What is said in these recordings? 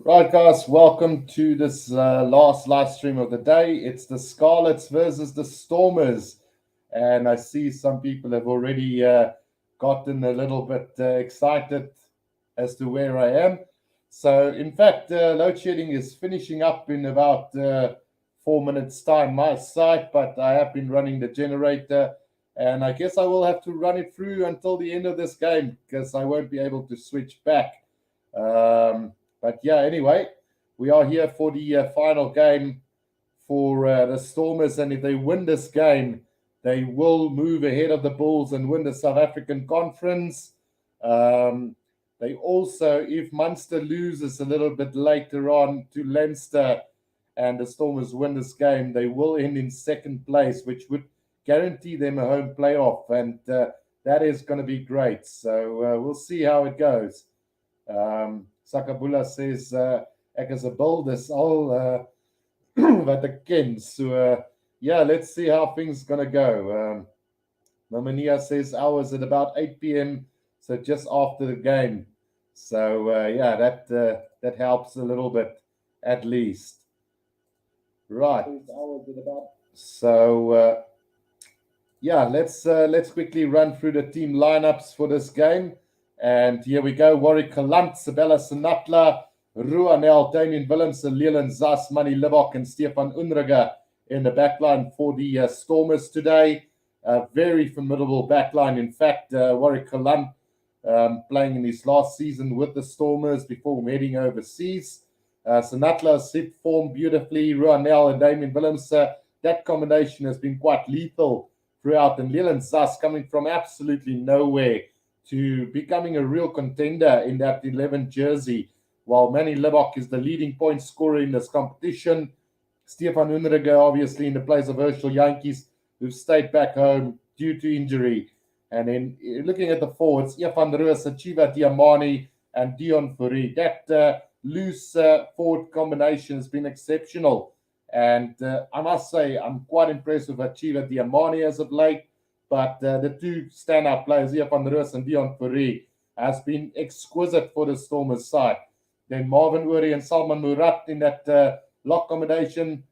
Right, guys, welcome to this last live stream of the day. It's the Scarlets versus the Stormers. And I see some people have already gotten a little bit excited as to where I am. So, in fact, load shedding is finishing up in about 4 minutes' time, my side, but I have been running the generator. And I guess I will have to run it through until the end of this game because I won't be able to switch back. But yeah, anyway, we are here for the final game for the Stormers, and if they win this game, they will move ahead of the Bulls and win the South African Conference. Um, they also, if Munster loses a little bit later on to Leinster and the Stormers win this game, they will end in second place, which would guarantee them a home playoff, and that is going to be great. So we'll see how it goes. Sakabula says ek is 'n bil, dis al wat ek ken. So yeah, let's see how things gonna go. Mamania says hours at about 8 p.m. So just after the game. So yeah, that helps a little bit at least. Right. So yeah, let's quickly run through the team lineups for this game. And here we go. Warwick Kalant, Sabella Sinatla, Ruanel, Damien Willemse, Leland Zas, Manny Libok, and Stefan Unruga in the backline for the Stormers today. A very formidable backline. In fact, Warwick Kalant playing in his last season with the Stormers before heading overseas. Sinatla hit form beautifully. Ruanel and Damien Willemse. That combination has been quite lethal throughout. And Leland Zas coming from absolutely nowhere to becoming a real contender in that 11 jersey, while Manny Libok is the leading point scorer in this competition. Stefan Unruga, obviously, in the place of Herschel Yankees, who've stayed back home due to injury. And then looking at the forwards, Evan Roos, Achiva Diamani, and Dion Fourie. That loose forward combination has been exceptional. And I must say, I'm quite impressed with Achiva Diamani as of late. But the two standout players, Evan Roos and Dion Fourie, has been exquisite for the Stormers side. Then Marvin Uri and Salman Murat in that lock combination,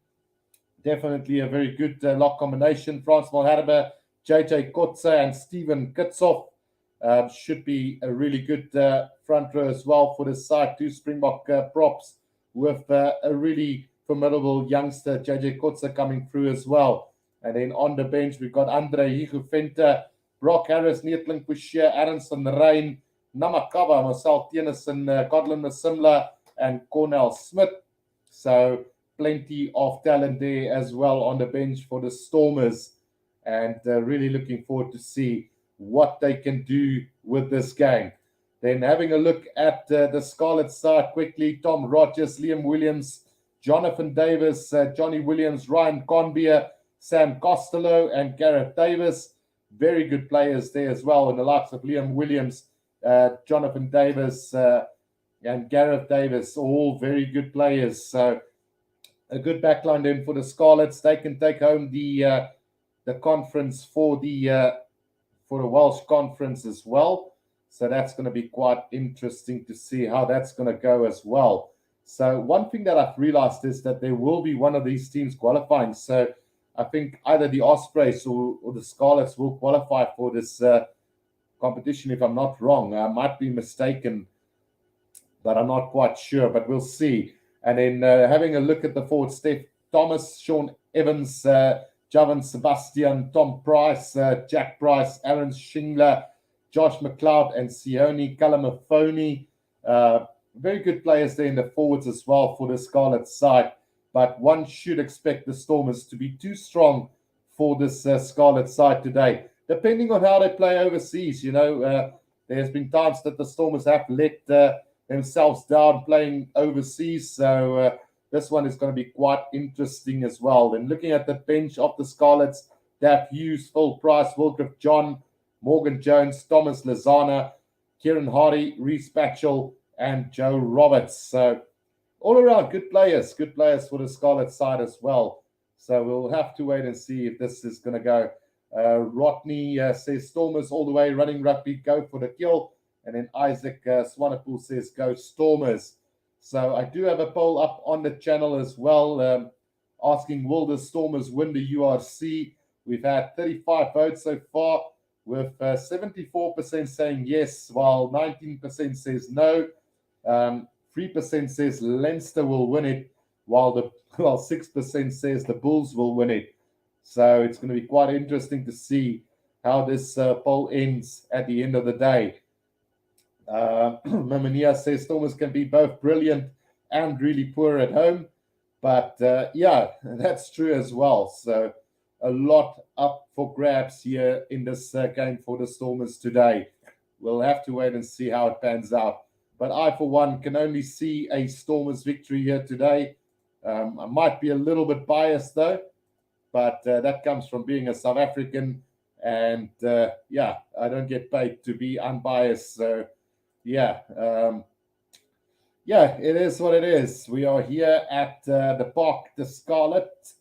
definitely a very good lock combination. Frans Malherbe, JJ Kotze, and Steven Kitshoff should be a really good front row as well for this side. Two Springbok props with a really formidable youngster, JJ Kotze, coming through as well. And then on the bench, we've got Andre Higufenta, Brock Harris, Neetlink Boucher, Aronson Rain, Namakaba, Marcel Tennyson, Godlin Masimla, and Cornell Smith. So plenty of talent there as well on the bench for the Stormers. And really looking forward to see what they can do with this game. Then having a look at the Scarlets side quickly, Tom Rogers, Liam Williams, Jonathan Davis, Johnny Williams, Ryan Conbeer, Sam Costello, and Gareth Davis. Very good players there as well, in the likes of Liam Williams, Jonathan Davis, and Gareth Davis, all very good players. So a good backline then for the Scarlets. They can take home the conference for the Welsh conference as well. So that's going to be quite interesting to see how that's going to go as well. So one thing that I've realized is that there will be one of these teams qualifying. So I think either the Ospreys or the Scarlets will qualify for this competition, if I'm not wrong. I might be mistaken, but I'm not quite sure, but we'll see. And then having a look at the forward, Steph Thomas, Sean Evans, Javan Sebastian, Tom Price, Jack Price, Aaron Shingler, Josh McLeod, and Sione Kalamafoni. Very good players there in the forwards as well for the Scarlet side. But one should expect the Stormers to be too strong for this Scarlet side today, depending on how they play overseas. There's been times that the Stormers have let themselves down playing overseas. So this one is going to be quite interesting as well. And looking at the bench of the Scarlets, Daph Hughes, Phil Price, Wilgriff John, Morgan Jones, Thomas Lazana, Kieran Hardy, Reece Batchel, and Joe Roberts. So all around, good players for the Scarlet side as well. So we'll have to wait and see if this is going to go. Rodney says Stormers all the way, running rugby, go for the kill. And then Isaac Swanepoel says go Stormers. So I do have a poll up on the channel as well, asking, will the Stormers win the URC? We've had 35 votes so far, with 74% saying yes, while 19% says no. 3% says Leinster will win it, while 6% says the Bulls will win it. So it's going to be quite interesting to see how this poll ends at the end of the day. Mamania says Stormers can be both brilliant and really poor at home. But yeah, that's true as well. So a lot up for grabs here in this game for the Stormers today. We'll have to wait and see how it pans out. But I, for one, can only see a Stormers victory here today. I might be a little bit biased, though, but that comes from being a South African. And yeah, I don't get paid to be unbiased. So yeah, yeah, it is what it is. We are here at the park, the Scarlets,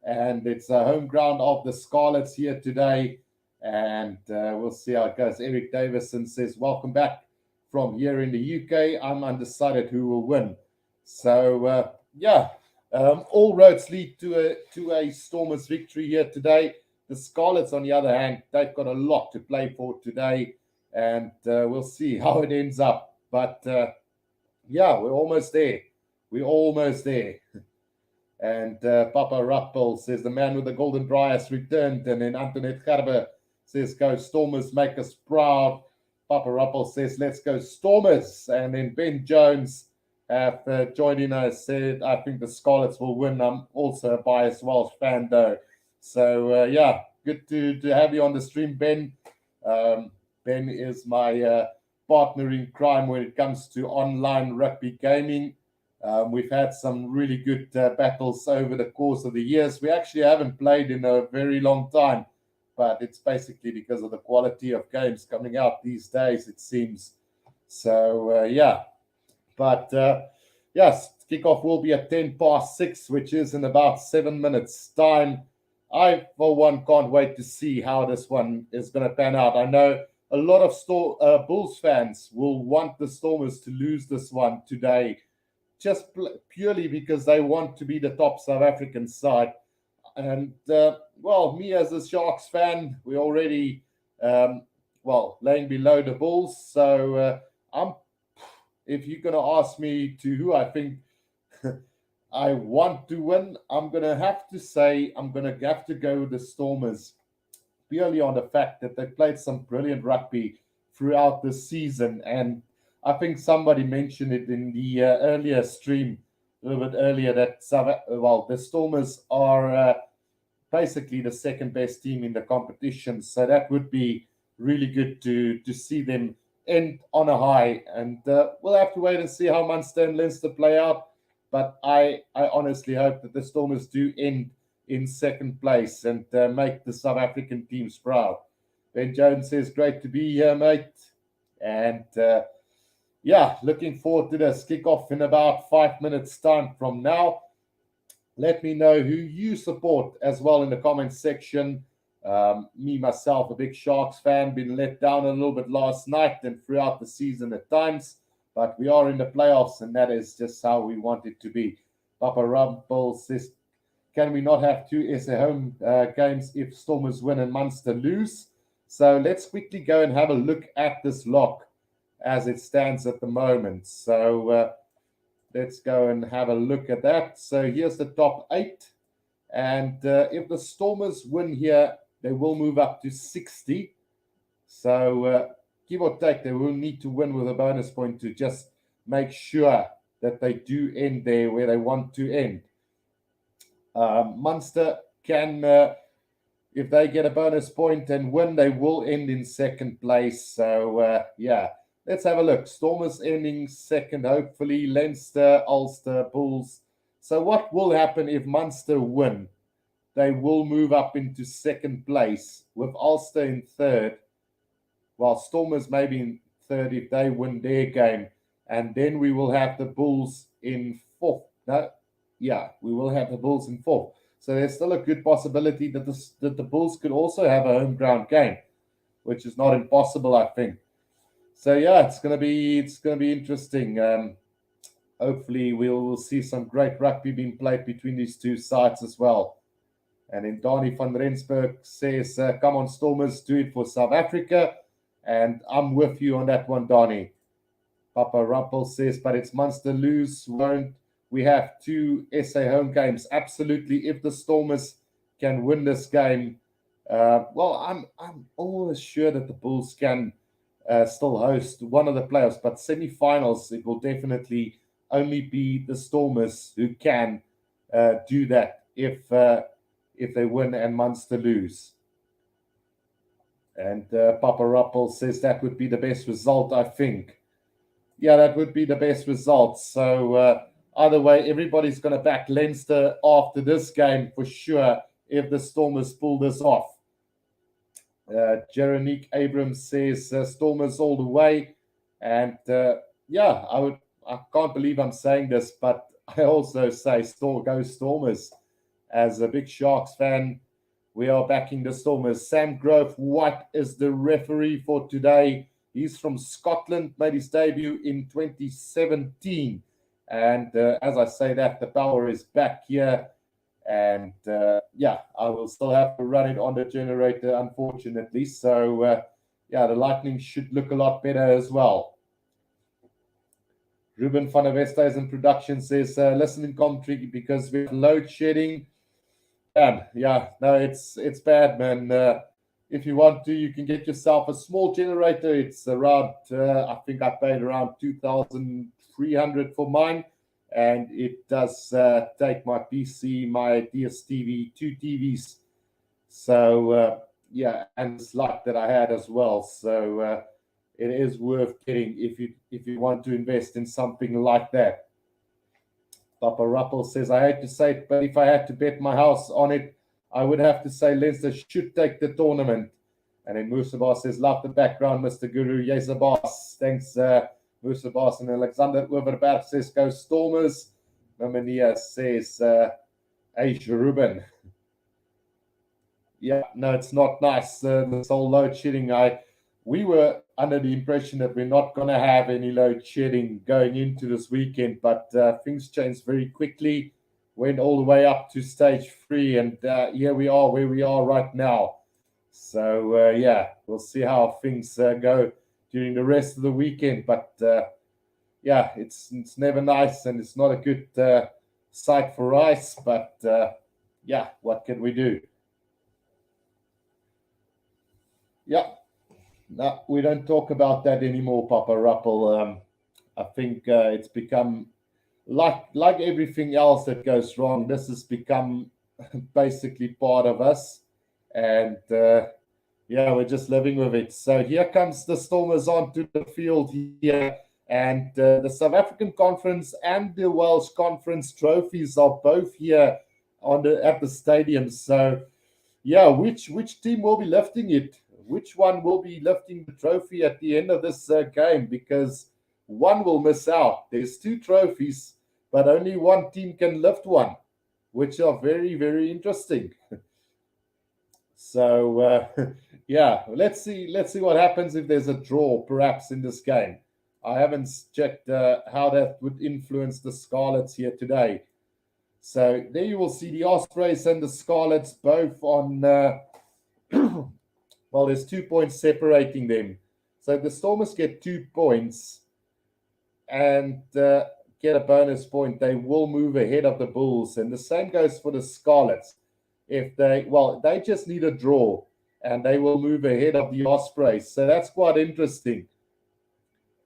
and it's a home ground of the Scarlets here today. And we'll see how it goes. Eric Davison says, welcome back from here in the UK. I'm undecided who will win. So yeah, all roads lead to a Stormers victory here today. The Scarlets, on the other hand, they've got a lot to play for today, and we'll see how it ends up. But yeah, we're almost there. We're almost there. And Papa Rappel says the man with the golden bra has returned. And then Antoinette Gerber says, go Stormers, make us proud. Papa Rappel says, let's go Stormers. And then Ben Jones have joined in and said, I think the Scarlets will win. I'm also a biased Welsh fan, though. So, yeah, good to have you on the stream, Ben. Ben is my partner in crime when it comes to online rugby gaming. We've had some really good battles over the course of the years. We actually haven't played in a very long time, but it's basically because of the quality of games coming out these days, it seems. So, yeah. But, yes, kickoff will be at 6:10, which is in about 7 minutes' time. I, for one, can't wait to see how this one is going to pan out. I know a lot of Bulls fans will want the Stormers to lose this one today, just purely because they want to be the top South African side. And, well, me as a Sharks fan, we're already, well, laying below the Bulls. So if you're going to ask me to who I think I want to win, I'm going to have to say I'm going to have to go with the Stormers, purely on the fact that they played some brilliant rugby throughout the season. And I think somebody mentioned it in the earlier stream, a little bit earlier, that the Stormers are basically the second best team in the competition. So that would be really good to see them end on a high. And we'll have to wait and see how Munster and Leinster play out. But I honestly hope that the Stormers do end in second place and make the South African teams proud. Ben Jones says, great to be here, mate. And yeah, looking forward to this kickoff in about 5 minutes' time from now. Let me know who you support as well in the comments section. Me, myself, a big Sharks fan, been let down a little bit last night and throughout the season at times. But we are in the playoffs, and that is just how we want it to be. Papa Rumble says, can we not have two SA home games if Stormers win and Munster lose? So let's quickly go and have a look at this lock as it stands at the moment. So let's go and have a look at that. So here's the top 8. And if the Stormers win here, they will move up to 60. So give or take, they will need to win with a bonus point to just make sure that they do end there where they want to end. Munster can, if they get a bonus point and win, they will end in second place. So, yeah, let's have a look. Stormers ending second, hopefully. Leinster, Ulster, Bulls. So what will happen if Munster win? They will move up into second place with Ulster in third, while Stormers may be in third if they win their game. And then we will have the Bulls in fourth. No, yeah, we will have the Bulls in fourth. So there's still a good possibility that the Bulls could also have a home ground game, which is not impossible, I think. So yeah, it's gonna be interesting. hopefully we'll see some great rugby being played between these two sides as well. And then Donnie van Rensburg says, come on, Stormers, do it for South Africa. And I'm with you on that one, Donnie. Papa Ruppel says, but it's Munster lose, won't we have 2 SA home games? Absolutely. If the Stormers can win this game, I'm almost sure that the Bulls can still host one of the playoffs, but semi-finals, it will definitely only be the Stormers who can do that if they win and Munster lose. And Papa Ruppel says that would be the best result, I think. Yeah, that would be the best result. So either way, everybody's going to back Leinster after this game for sure if the Stormers pull this off. Jeronique Abrams says Stormers all the way. And I can't believe I'm saying this, but I also say go Stormers. As a big Sharks fan, we are backing the Stormers. Sam Grove White is the referee for today. He's from Scotland, made his debut in 2017. And as I say that, the power is back here. And I will still have to run it on the generator, unfortunately. So, the Lightning should look a lot better as well. Ruben van der Westhuizen Production says, listening commentary because we have load shedding. And it's bad, man. If you want to, you can get yourself a small generator. It's around, I think I paid around 2,300 for mine. And it does take my PC, my DSTV, 2 TVs. So, and it's like that I had as well. So it is worth getting if you want to invest in something like that. Papa Ruppel says, I hate to say it, but if I had to bet my house on it, I would have to say Leinster should take the tournament. And then Musa Boss says, love the background, Mr. Guru. Yes, boss. Thanks, Musa Boss. And Alexander Overberg says, go Stormers. Mamania says, H. Ruben. Yeah, no, it's not nice. This whole load shedding. We were under the impression that we're not going to have any load shedding going into this weekend, but things changed very quickly, went all the way up to stage 3, and here we are where we are right now. So, we'll see how things go during the rest of the weekend, but it's never nice, and it's not a good sight for us, but what can we do? Yeah. No, we don't talk about that anymore, Papa Ruppel. I think it's become like everything else that goes wrong. This has become basically part of us, and we're just living with it. So here comes the Stormers onto the field here, and the South African Conference and the Welsh Conference trophies are both here at the stadium. So, which team will be lifting it? Which one will be lifting the trophy at the end of this game? Because one will miss out. There's 2 trophies, but only one team can lift one, which are very, very interesting. So, let's see what happens if there's a draw, perhaps, in this game. I haven't checked how that would influence the Scarlets here today. So there you will see the Ospreys and the Scarlets both on... Well, there's 2 points separating them. So the Stormers get 2 points and get a bonus point. They will move ahead of the Bulls. And the same goes for the Scarlets. They just need a draw and they will move ahead of the Ospreys. So that's quite interesting.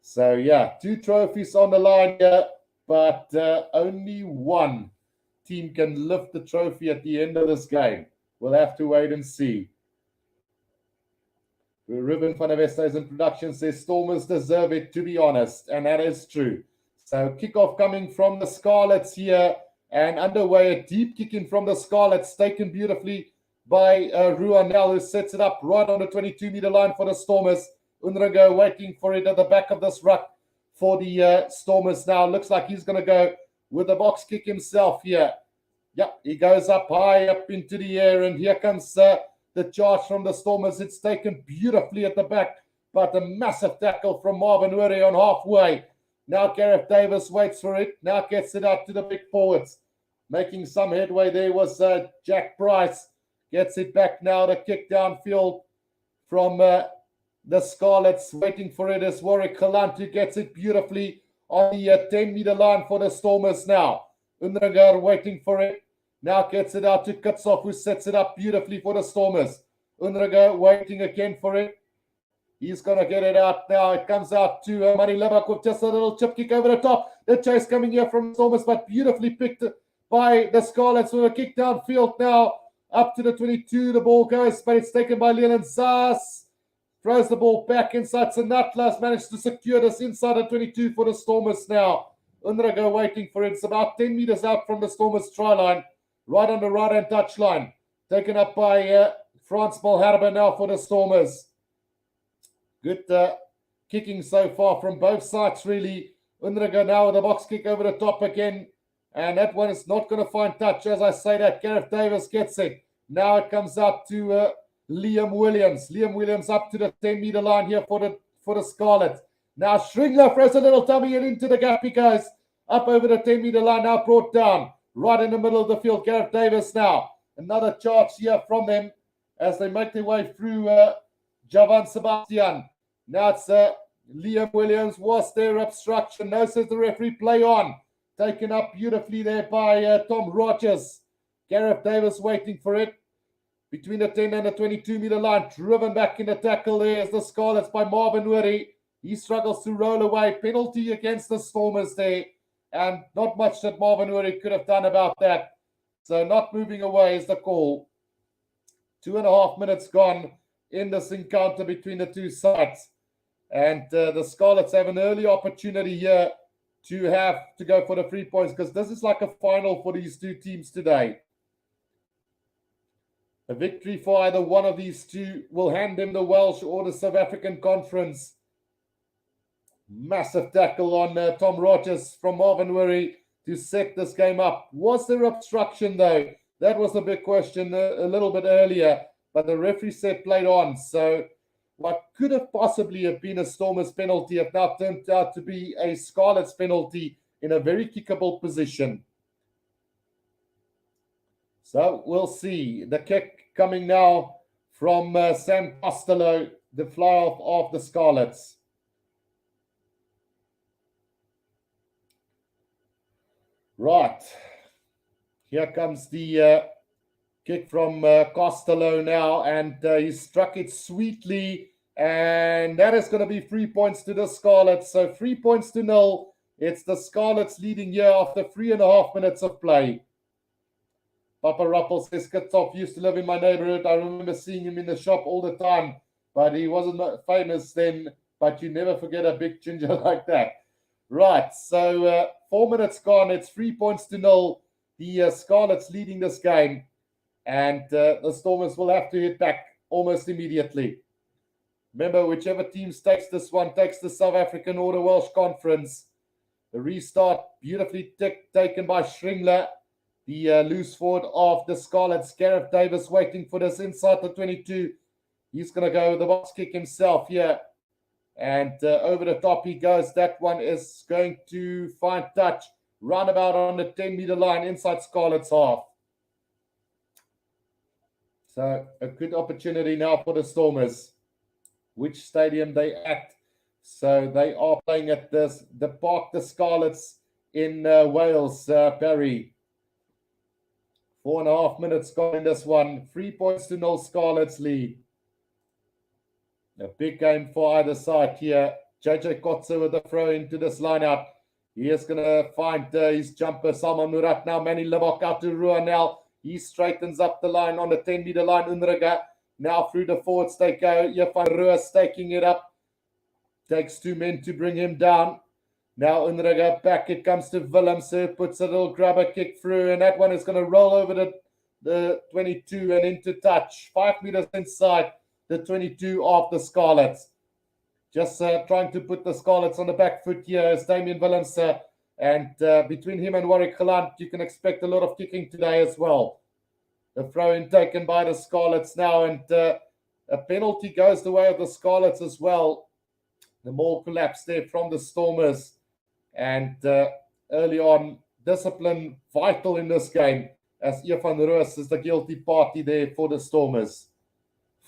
So, 2 trophies on the line here, but only one team can lift the trophy at the end of this game. We'll have to wait and see. Ruben van der Westhuizen Production says Stormers deserve it, to be honest, and that is true. So kickoff coming from the Scarlets here, and underway a deep kick in from the Scarlets, taken beautifully by Ruanel, who sets it up right on the 22-meter line for the Stormers. Unrago waiting for it at the back of this ruck for the Stormers now. Looks like he's going to go with a box kick himself here. He goes up high up into the air, and here comes the charge from the Stormers. It's taken beautifully at the back, but a massive tackle from Marvin Ure on halfway. Now Gareth Davis waits for it. Now gets it out to the big forwards. Making some headway there was Jack Bryce. Gets it back now. The kick downfield from the Scarlets. Waiting for it is Warwick Galant, who gets it beautifully on the 10-meter line for the Stormers now. Unragar waiting for it. Now gets it out to Kutsov, who sets it up beautifully for the Stormers. Unragar waiting again for it. He's going to get it out now. It comes out to Mani Lebak with just a little chip kick over the top. The chase coming here from Stormers, but beautifully picked by the Scarlets with a kick downfield now. Up to the 22, the ball goes, but it's taken by Leland Zas. Throws the ball back inside. Sanatlas managed to secure this inside the 22 for the Stormers now. Unraga waiting for it. It's about 10 meters out from the Stormers try line. Right on the right-hand touch line. Taken up by Frans Malherbe now for the Stormers. Good kicking so far from both sides, really. Unraga now with a box kick over the top again. And that one is not going to find touch. As I say that, Gareth Davis gets it. Now it comes out to Liam Williams. Liam Williams up to the 10-meter line here for the Scarlets. Now Shringler throws a little tummy and into the gap he goes. Up over the 10-meter line, now brought down. Right in the middle of the field, Gareth Davis now. Another charge here from them as they make their way through Javan Sebastian. Now it's Liam Williams. Was there obstruction? No, says the referee, play on. Taken up beautifully there by Tom Rogers. Gareth Davis waiting for it. Between the 10 and the 22-meter line. Driven back in the tackle there is the Scarlets by Marvin Wuri. He struggles to roll away. Penalty against the Stormers there. And not much that Marvin Wuri could have done about that. So not moving away is the call. 2.5 minutes gone in this encounter between the two sides. And the Scarlets have an early opportunity here to have to go for the 3 points, because this is like a final for these two teams today. A victory for either one of these two will hand them the Welsh or the South African Conference. Massive tackle on Tom Rogers from Marvin Wuri to set this game up. Was there obstruction though? That was the big question a little bit earlier, but the referee said played on. So what could have possibly have been a Stormers penalty have now turned out to be a Scarlets penalty in a very kickable position. So we'll see. The kick coming now from Sam Costello, the fly-off of the Scarlets. Right. Here comes the kick from Costello now, and he struck it sweetly, and that is going to be 3 points to the Scarlets. So 3 points to 0. It's the Scarlets leading here after 3.5 minutes of play. Papa Ruppel says, Kutsov used to live in my neighborhood. I remember seeing him in the shop all the time, but he wasn't famous then. But you never forget a big ginger like that. Right, so 4 minutes gone. It's 3 points to 0. The Scarlets leading this game. And the Stormers will have to hit back almost immediately. Remember, whichever team takes this one, takes the South African or the Welsh Conference. The restart beautifully taken by Shringler. The loose forward of the Scarlets. Gareth Davis waiting for this inside the 22. He's going to go with the box kick himself here. And over the top he goes. That one is going to find touch. Roundabout on the 10-meter line inside Scarlet's half. So a good opportunity now for the Stormers. Which stadium they at? So they are playing at the Park the Scarlets in Wales, Barry. 4.5 minutes gone in this one. 3 points to 0 Scarlets lead. A big game for either side here. JJ Kotze with the throw into this lineout. He is going to find his jumper. Salman Murat now. Manny Lebok out to Ruanel. He straightens up the line on the 10-meter line. Unraga now through the forwards they go. Van Roos taking it up. Takes 2 men to bring him down. Now Unraga back. It comes to Willems. Puts a little grabber kick through. And that one is going to roll over the 22 and into touch. 5 meters inside the 22 of the Scarlets. Just trying to put the Scarlets on the back foot here is Damien Willems. And between him and Warwick Galant, you can expect a lot of kicking today as well. The throw-in taken by the Scarlets now. And a penalty goes the way of the Scarlets as well. The maul collapse there from the Stormers. And early on, discipline vital in this game, as Evan Roos is the guilty party there for the Stormers.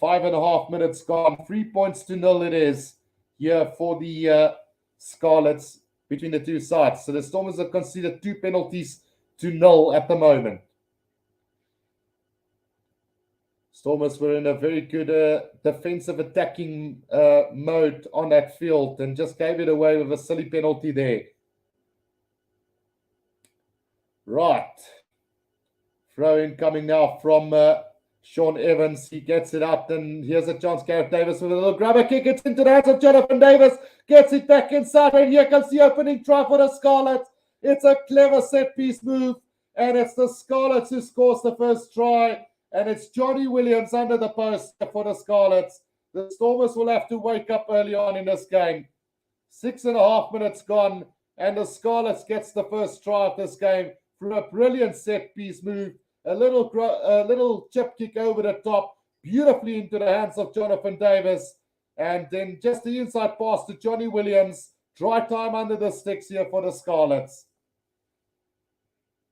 5.5 minutes gone, 3 points to nil it is here for the Scarlets between the two sides. So the Stormers have conceded 2 penalties to nil at the moment. Stormers were in a very good defensive attacking mode on that field and just gave it away with a silly penalty there. Right. Throw in coming now from Sean Evans. He gets it out, and here's a chance. Gareth Davis with a little grabber kick. It's into the hands of Jonathan Davis. Gets it back inside, and here comes the opening try for the Scarlets. It's a clever set-piece move, and it's the Scarlets who scores the first try. And it's Johnny Williams under the post for the Scarlets. The Stormers will have to wake up early on in this game. 6.5 minutes gone, and the Scarlets gets the first try of this game through a brilliant set-piece move. A little chip kick over the top, beautifully into the hands of Jonathan Davis. And then just the inside pass to Johnny Williams. Dry time under the sticks here for the Scarlets.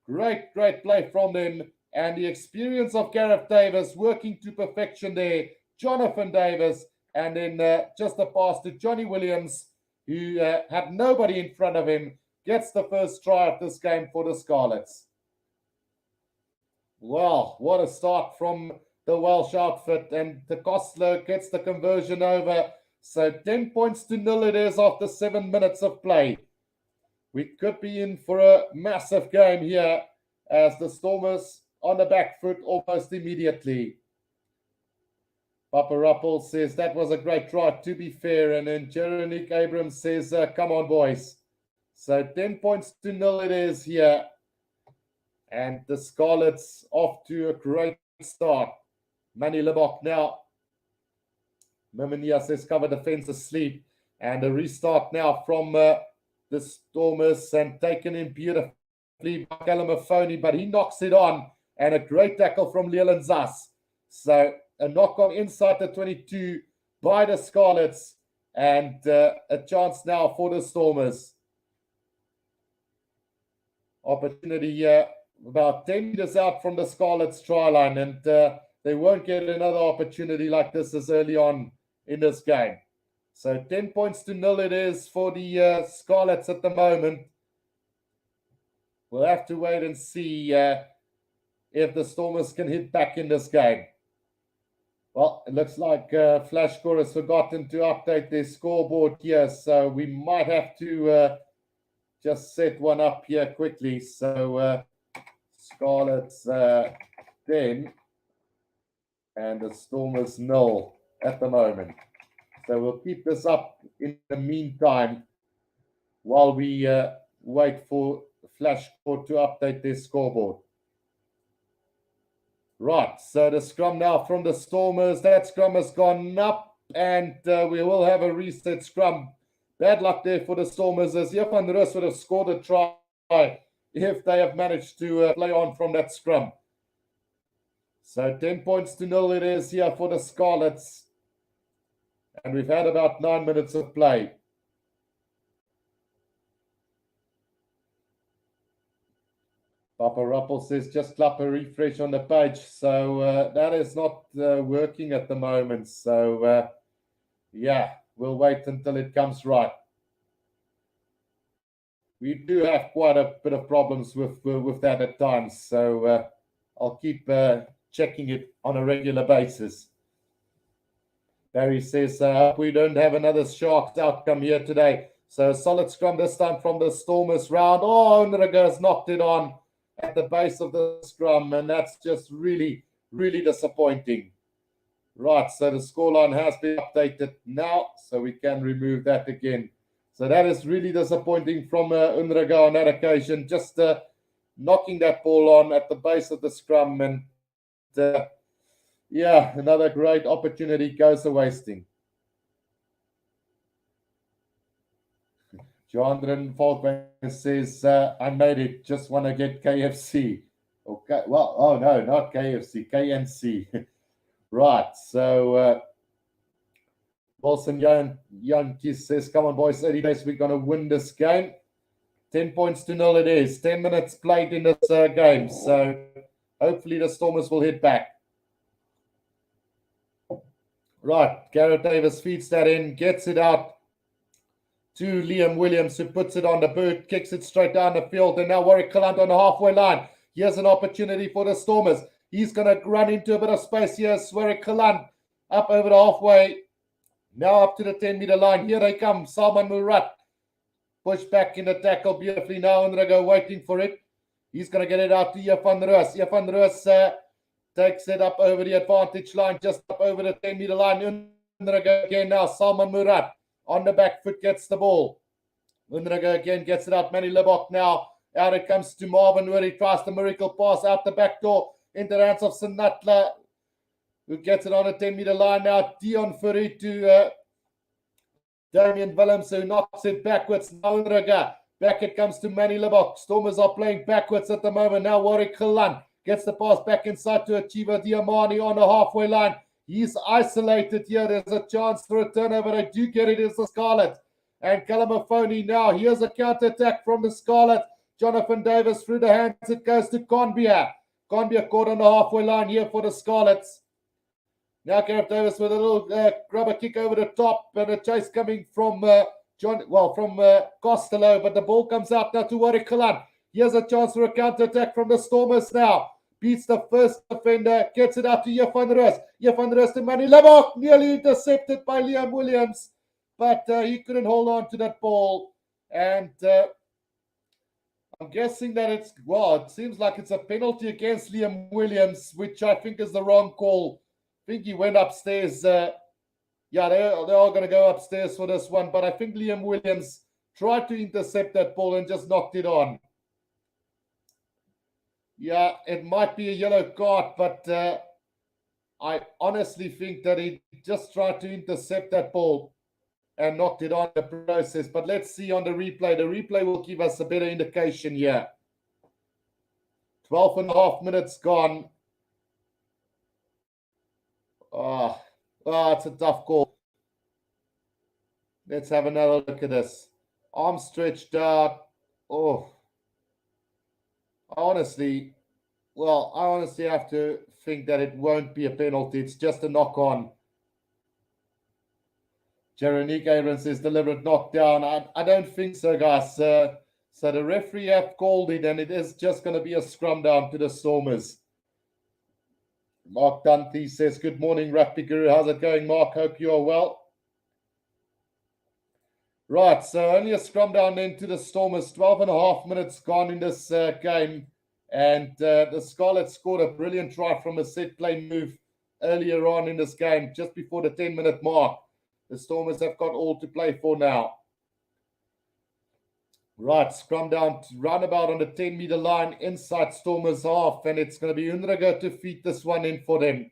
Great play from them. And the experience of Gareth Davis working to perfection there. Jonathan Davis. And then just a pass to Johnny Williams, who had nobody in front of him. Gets the first try of this game for the Scarlets. Wow, what a start from the Welsh outfit. And the Kostler gets the conversion over. So 10 points to nil it is after 7 minutes of play. We could be in for a massive game here as the Stormers on the back foot almost immediately. Papa Ruppel says that was a great try, to be fair. And then Jeronique Abrams says, come on, boys. So 10 points to nil it is here. And the Scarlets off to a great start. Manny Lebok now. Miminia says cover defense asleep. And a restart now from the Stormers and taken in beautifully by Callum Afoni, but he knocks it on. And a great tackle from Leland Zas. So a knock on inside the 22 by the Scarlets. And a chance now for the Stormers. Opportunity here. About 10 meters out from the Scarlets try line, and they won't get another opportunity like this as early on in this game. So 10 points to nil it is for the Scarlets at the moment. We'll have to wait and see if the Stormers can hit back in this game. Well, it looks like Flashcore has forgotten to update their scoreboard here, so we might have to just set one up here quickly. So Scarlets 10 and the Stormers 0 at the moment. So we'll keep this up in the meantime while we wait for Flashcore to update their scoreboard. Right, so the scrum now from the Stormers. That scrum has gone up, and we will have a reset scrum. Bad luck there for the Stormers, as Evan Roos would have scored a try if they have managed to play on from that scrum. So 10 points to nil it is here for the Scarlets. And we've had about 9 minutes of play. Papa Ruppel says just clap a refresh on the page. So that is not working at the moment. So yeah, we'll wait until it comes right. We do have quite a bit of problems with that at times. So I'll keep checking it on a regular basis. Barry says, we don't have another Sharks outcome here today. So solid scrum this time from the Stormers round. Oh, Unraga has knocked it on at the base of the scrum. And that's just really, really disappointing. Right, so the scoreline has been updated now. So we can remove that again. So that is really disappointing from Unraga on that occasion. Just knocking that ball on at the base of the scrum. And yeah, another great opportunity goes to wasting. Jandran Falkman says, I made it. Just want to get KFC. Okay, well, oh no, not KFC, KNC. Right, so Wilson Yankee says, come on, boys, 30 days, we're going to win this game. 10 points to 0 it is. 10 minutes played in this game. So hopefully the Stormers will hit back. Right, Gareth Davis feeds that in, gets it out to Liam Williams, who puts it on the boot, kicks it straight down the field, and now Warwick Callant on the halfway line. Here's an opportunity for the Stormers. He's going to run into a bit of space here. Warwick Callant up over the halfway, now up to the 10-meter line. Here they come, Salman Murat. Push back in the tackle beautifully now, and they go waiting for it. He's going to get it out to Yafan Roos. Yafan Roos takes it up over the advantage line, just up over the 10-meter line. Unraga again now, Salman Murat on the back foot gets the ball. Unraga again gets it out. Manny Lebok now. Out it comes to Marvin, where he tries the miracle pass out the back door into the hands of Sinatla, who gets it on the 10-meter line now. Dion Furry to Damien Willems, who knocks it backwards. Now Unraga. Back it comes to Manny Lebok. Stormers are playing backwards at the moment. Now Warwick Callant gets the pass back inside to Achieva Diamani on the halfway line. He's isolated here. There's a chance for a turnover. They do get it as the Scarlets. And Kalamafoni now. Here's a counter-attack from the Scarlets. Jonathan Davis through the hands. It goes to Conbia. Conbia caught on the halfway line here for the Scarlets. Now Gareth Davis with a little grubber kick over the top. And a chase coming from Costello. But the ball comes out now to Warwick Callant. Here's a chance for a counter-attack from the Stormers now. Beats the first defender, gets it out to Yafan Roos. Yafan Roos to Manny Lebok, nearly intercepted by Liam Williams, but he couldn't hold on to that ball. And I'm guessing that it seems like it's a penalty against Liam Williams, which I think is the wrong call. I think he went upstairs. They are going to go upstairs for this one, but I think Liam Williams tried to intercept that ball and just knocked it on. Yeah, it might be a yellow card, but I honestly think that he just tried to intercept that ball and knocked it on the process. But let's see on the replay. The replay will give us a better indication here. 12 and a half minutes gone. It's a tough call. Let's have another look at this. Arm stretched out. I honestly have to think that it won't be a penalty. It's just a knock-on. Jeronique Abrams says deliberate knockdown. I don't think so, guys. So the referee have called it, and it is just going to be a scrum down to the Stormers. Mark Dante says, good morning, Rugby Guru. How's it going, Mark? Hope you are well. Right, so only a scrum down then to the Stormers. 12 and a half minutes gone in this game. And the Scarlets scored a brilliant try from a set play move earlier on in this game, just before the 10-minute mark. The Stormers have got all to play for now. Right, scrum down to roundabout on the 10-meter line inside Stormers half. And it's going to be Unraga to feed this one in for them.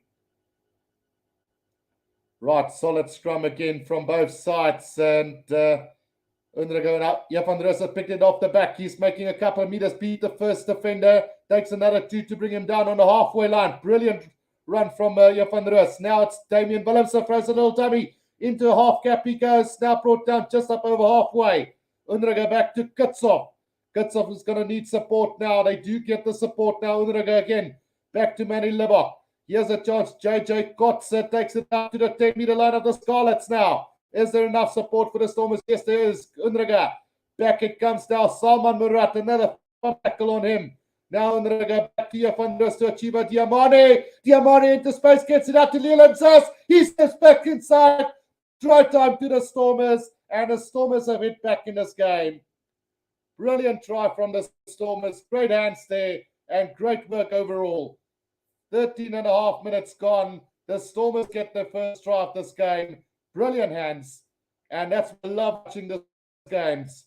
Right, solid scrum again from both sides. And Unraga now. Yafan Roos picked it off the back. He's making a couple of meters, beat the first defender. Takes another two to bring him down on the halfway line. Brilliant run from Yafan Roos. Now it's Damien Willems, throws a little dummy. Into a half cap he goes. Now brought down just up over halfway. Unraga back to Kutsov. Kutsov is going to need support now. They do get the support now. Unraga again. Back to Manny Lebok. Here's a chance. JJ Kotze takes it out to the 10-meter line of the Scarlets now. Is there enough support for the Stormers? Yes, there is. Unraga. Back it comes now. Salman Murat. Another tackle on him. Now Unraga back to Yafan Roos to Achieva Diamani. Diamani into space. Gets it out to Leland Sass. He steps back inside. Try time to the Stormers. And the Stormers have hit back in this game. Brilliant try from the Stormers. Great hands there. And great work overall. 13 and a half minutes gone. The Stormers get their first try of this game. Brilliant hands. And that's what I love watching these games.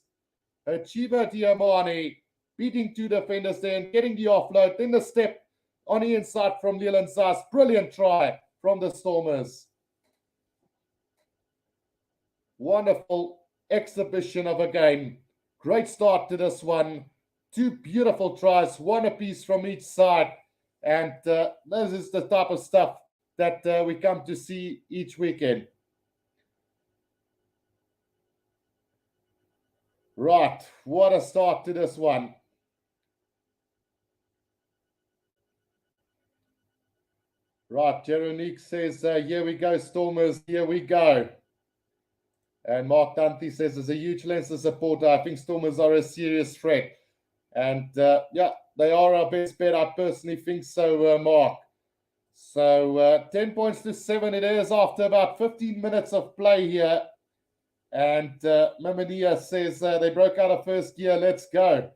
Achieva Diamani beating two defenders there and getting the offload. Then the step on the inside from Leland Sass. Brilliant try from the Stormers. Wonderful exhibition of a game. Great start to this one. Two beautiful tries, one apiece from each side. And this is the type of stuff that we come to see each weekend. Right, what a start to this one. Right, Jeronique says, here we go, Stormers, here we go. And Mark Dante says, as a huge Leinster supporter, I think Stormers are a serious threat. And yeah, they are our best bet. I personally think so, Mark. So 10 points to 7 it is after about 15 minutes of play here. And Mamania says they broke out of first gear. Let's go.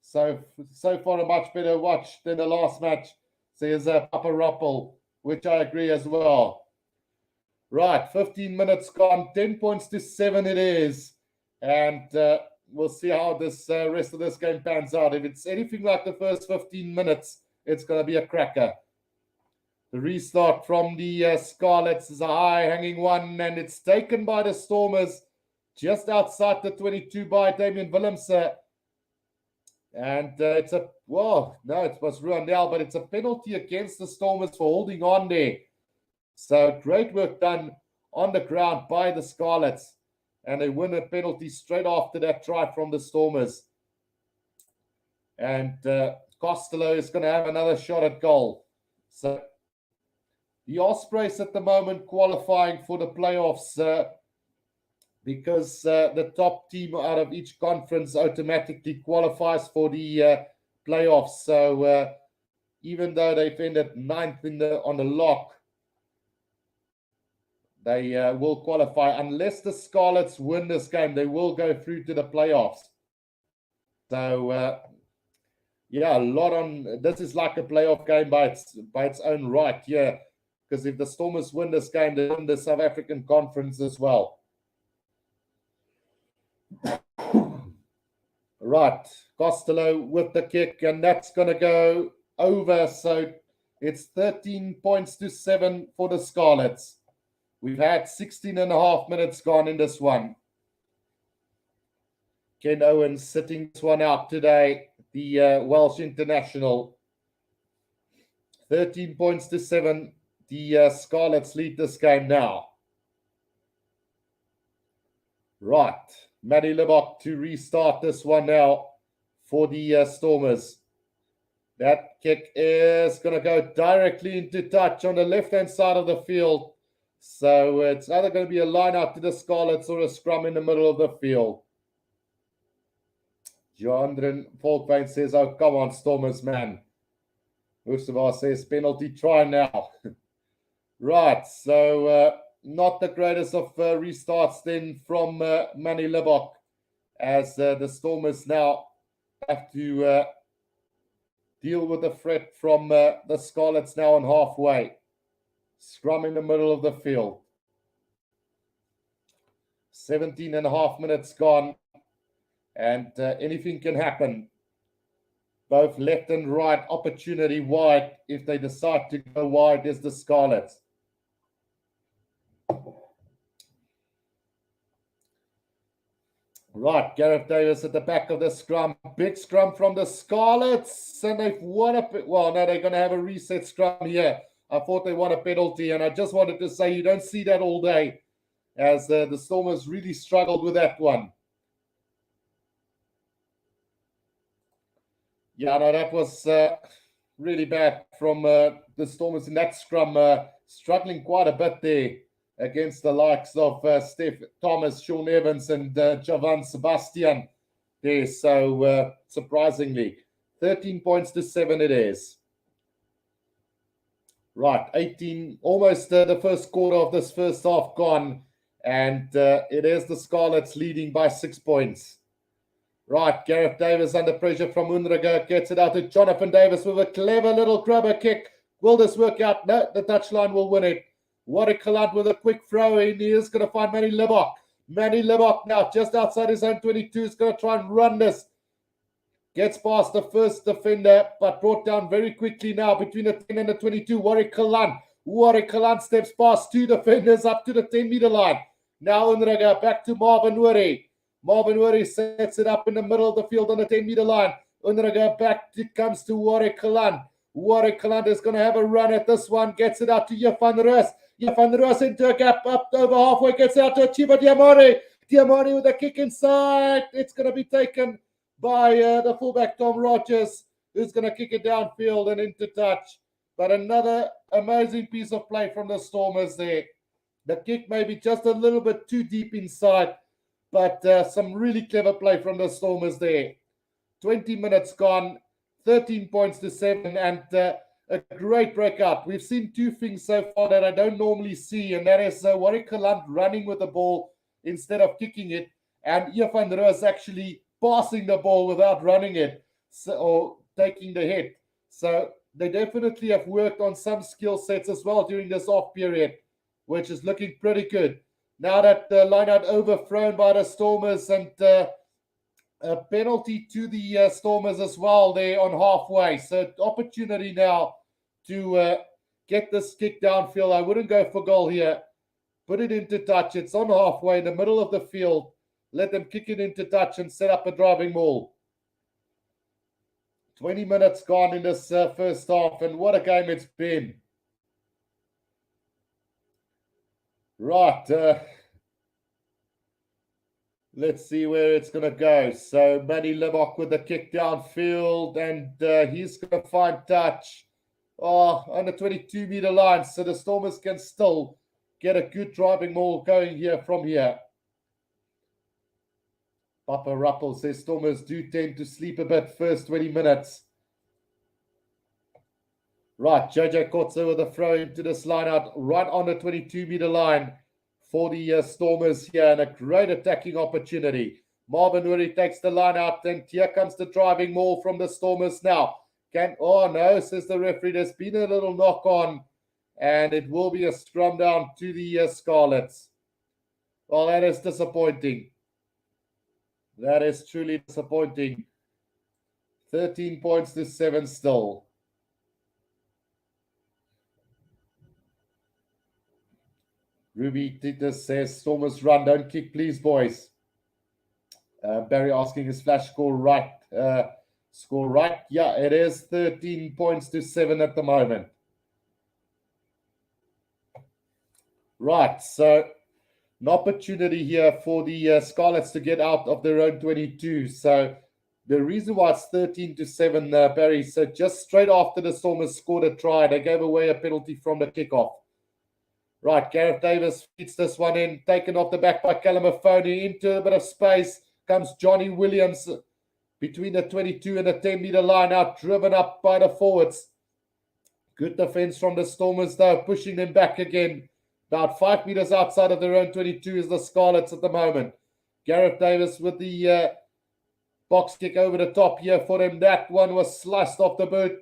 So far a much better watch than the last match, says Papa Ruppel, which I agree as well. Right, 15 minutes gone, 10 points to 7 it is. And we'll see how this rest of this game pans out. If it's anything like the first 15 minutes, it's going to be a cracker. The restart from the Scarlets is a high-hanging one, and it's taken by the Stormers just outside the 22 by Damian Willemse. And it's a, well, no, it was Ruandel, but it's a penalty against the Stormers for holding on there. So great work done on the ground by the Scarlets. And they win a penalty straight after that try from the Stormers. And Costello is going to have another shot at goal. So the Ospreys at the moment qualifying for the playoffs because the top team out of each conference automatically qualifies for the playoffs. So even though they've ended 9th on the lock, they will qualify. Unless the Scarlets win this game, they will go through to the playoffs. So yeah, a lot on. This is like a playoff game by its own right, yeah. Because if the Stormers win this game, they win the South African Conference as well. Right, Costello with the kick, and that's going to go over. So it's 13 points to 7 for the Scarlets. We've had 16 and a half minutes gone in this one. Ken Owens sitting this one out today, the Welsh international. 13 points to 7. The Scarlets lead this game now. Right. Matty Libbok to restart this one now for the Stormers. That kick is going to go directly into touch on the left-hand side of the field. So it's either going to be a line out to the Scarlets or a scrum in the middle of the field. Joandrin Volkveen says, oh, come on, Stormers, man. Mustafa says, penalty try now. Right, so not the greatest of restarts then from Manny Libbok, as the Stormers now have to deal with the threat from the Scarlets now on halfway. Scrum in the middle of the field. 17 and a half minutes gone, and anything can happen. Both left and right, opportunity wide. If they decide to go wide, there's the Scarlets. Right, Gareth Davis at the back of the scrum. Big scrum from the Scarlets. And they've won a... Well, no, they're going to have a reset scrum here. I thought they won a penalty, and I just wanted to say you don't see that all day, as the Stormers really struggled with that one. Yeah, no, that was really bad from the Stormers in that scrum, struggling quite a bit there against the likes of Steph Thomas, Sean Evans, and Javan Sebastian there. So surprisingly, 13 points to 7 it is. Right, 18, almost the first quarter of this first half gone, and it is the Scarlets leading by 6 points. Right, Gareth Davis under pressure from Unraga, gets it out to Jonathan Davis with a clever little grubber kick. Will this work out? No, the touchline will win it. Warwick Kalant with a quick throw in. He is going to find Manny Libbok. Manny Libbok now just outside his own 22 is going to try and run this. Gets past the first defender, but brought down very quickly now between the 10 and the 22. Warwick Kalant. Warwick Kalant steps past 2 defenders up to the 10-meter line. Now Unraga back to Marvin Wuri. Marvin Wuri sets it up in the middle of the field on the 10-meter line. Unraga back, it comes to Warwick Kalant. Warwick Kalant is going to have a run at this one. Gets it out to Jefan Roos. Jefan Roos into a gap up over halfway. Gets it out to Chiba Diamore. Diamani with a kick inside. It's going to be taken by the fullback Tom Rogers, who's going to kick it downfield and into touch. But another amazing piece of play from the Stormers there. The kick may be just a little bit too deep inside, but some really clever play from the Stormers there. 20 minutes gone, 13 points to 7, and a great breakout. We've seen two things so far that I don't normally see, and that is Warwick Kalant running with the ball instead of kicking it, and Van Roos actually passing the ball without running it or taking the hit. So they definitely have worked on some skill sets as well during this off period, which is looking pretty good. Now that the line out overthrown by the Stormers, and a penalty to the Stormers as well there on halfway. So opportunity now to get this kick downfield. I wouldn't go for goal here. Put it into touch. It's on halfway in the middle of the field. Let them kick it into touch and set up a driving maul. 20 minutes gone in this first half, and what a game it's been. Right. Let's see where it's going to go. So Manny Libok with the kick downfield, and he's going to find touch on the 22-meter line. So the Stormers can still get a good driving maul going here from here. Papa Ruppel says Stormers do tend to sleep a bit first 20 minutes. Right, JJ Kotze with a throw into this line out right on the 22-meter line for the Stormers here, and a great attacking opportunity. Marvin Uri takes the line out, and here comes the driving maul from the Stormers now. Oh no, says the referee, there's been a little knock on, and it will be a scrum down to the Scarlets. Well, that is disappointing. That is truly disappointing. 13 points to 7 still. Ruby Titus says, Stormers run, don't kick, please, boys. Barry asking, is Flash score right? Score right? Yeah, it is 13 points to 7 at the moment. Right, so an opportunity here for the Scarlets to get out of their own 22. So the reason why it's 13 to 7, Barry, so just straight after the Stormers scored a try, they gave away a penalty from the kickoff. Right, Gareth Davis feeds this one in, taken off the back by Calamafoni. Into a bit of space comes Johnny Williams between the 22 and the 10-meter line out, driven up by the forwards. Good defense from the Stormers, though, pushing them back again. About 5 meters outside of their own 22 is the Scarlets at the moment. Gareth Davis with the box kick over the top here for them. That one was sliced off the boot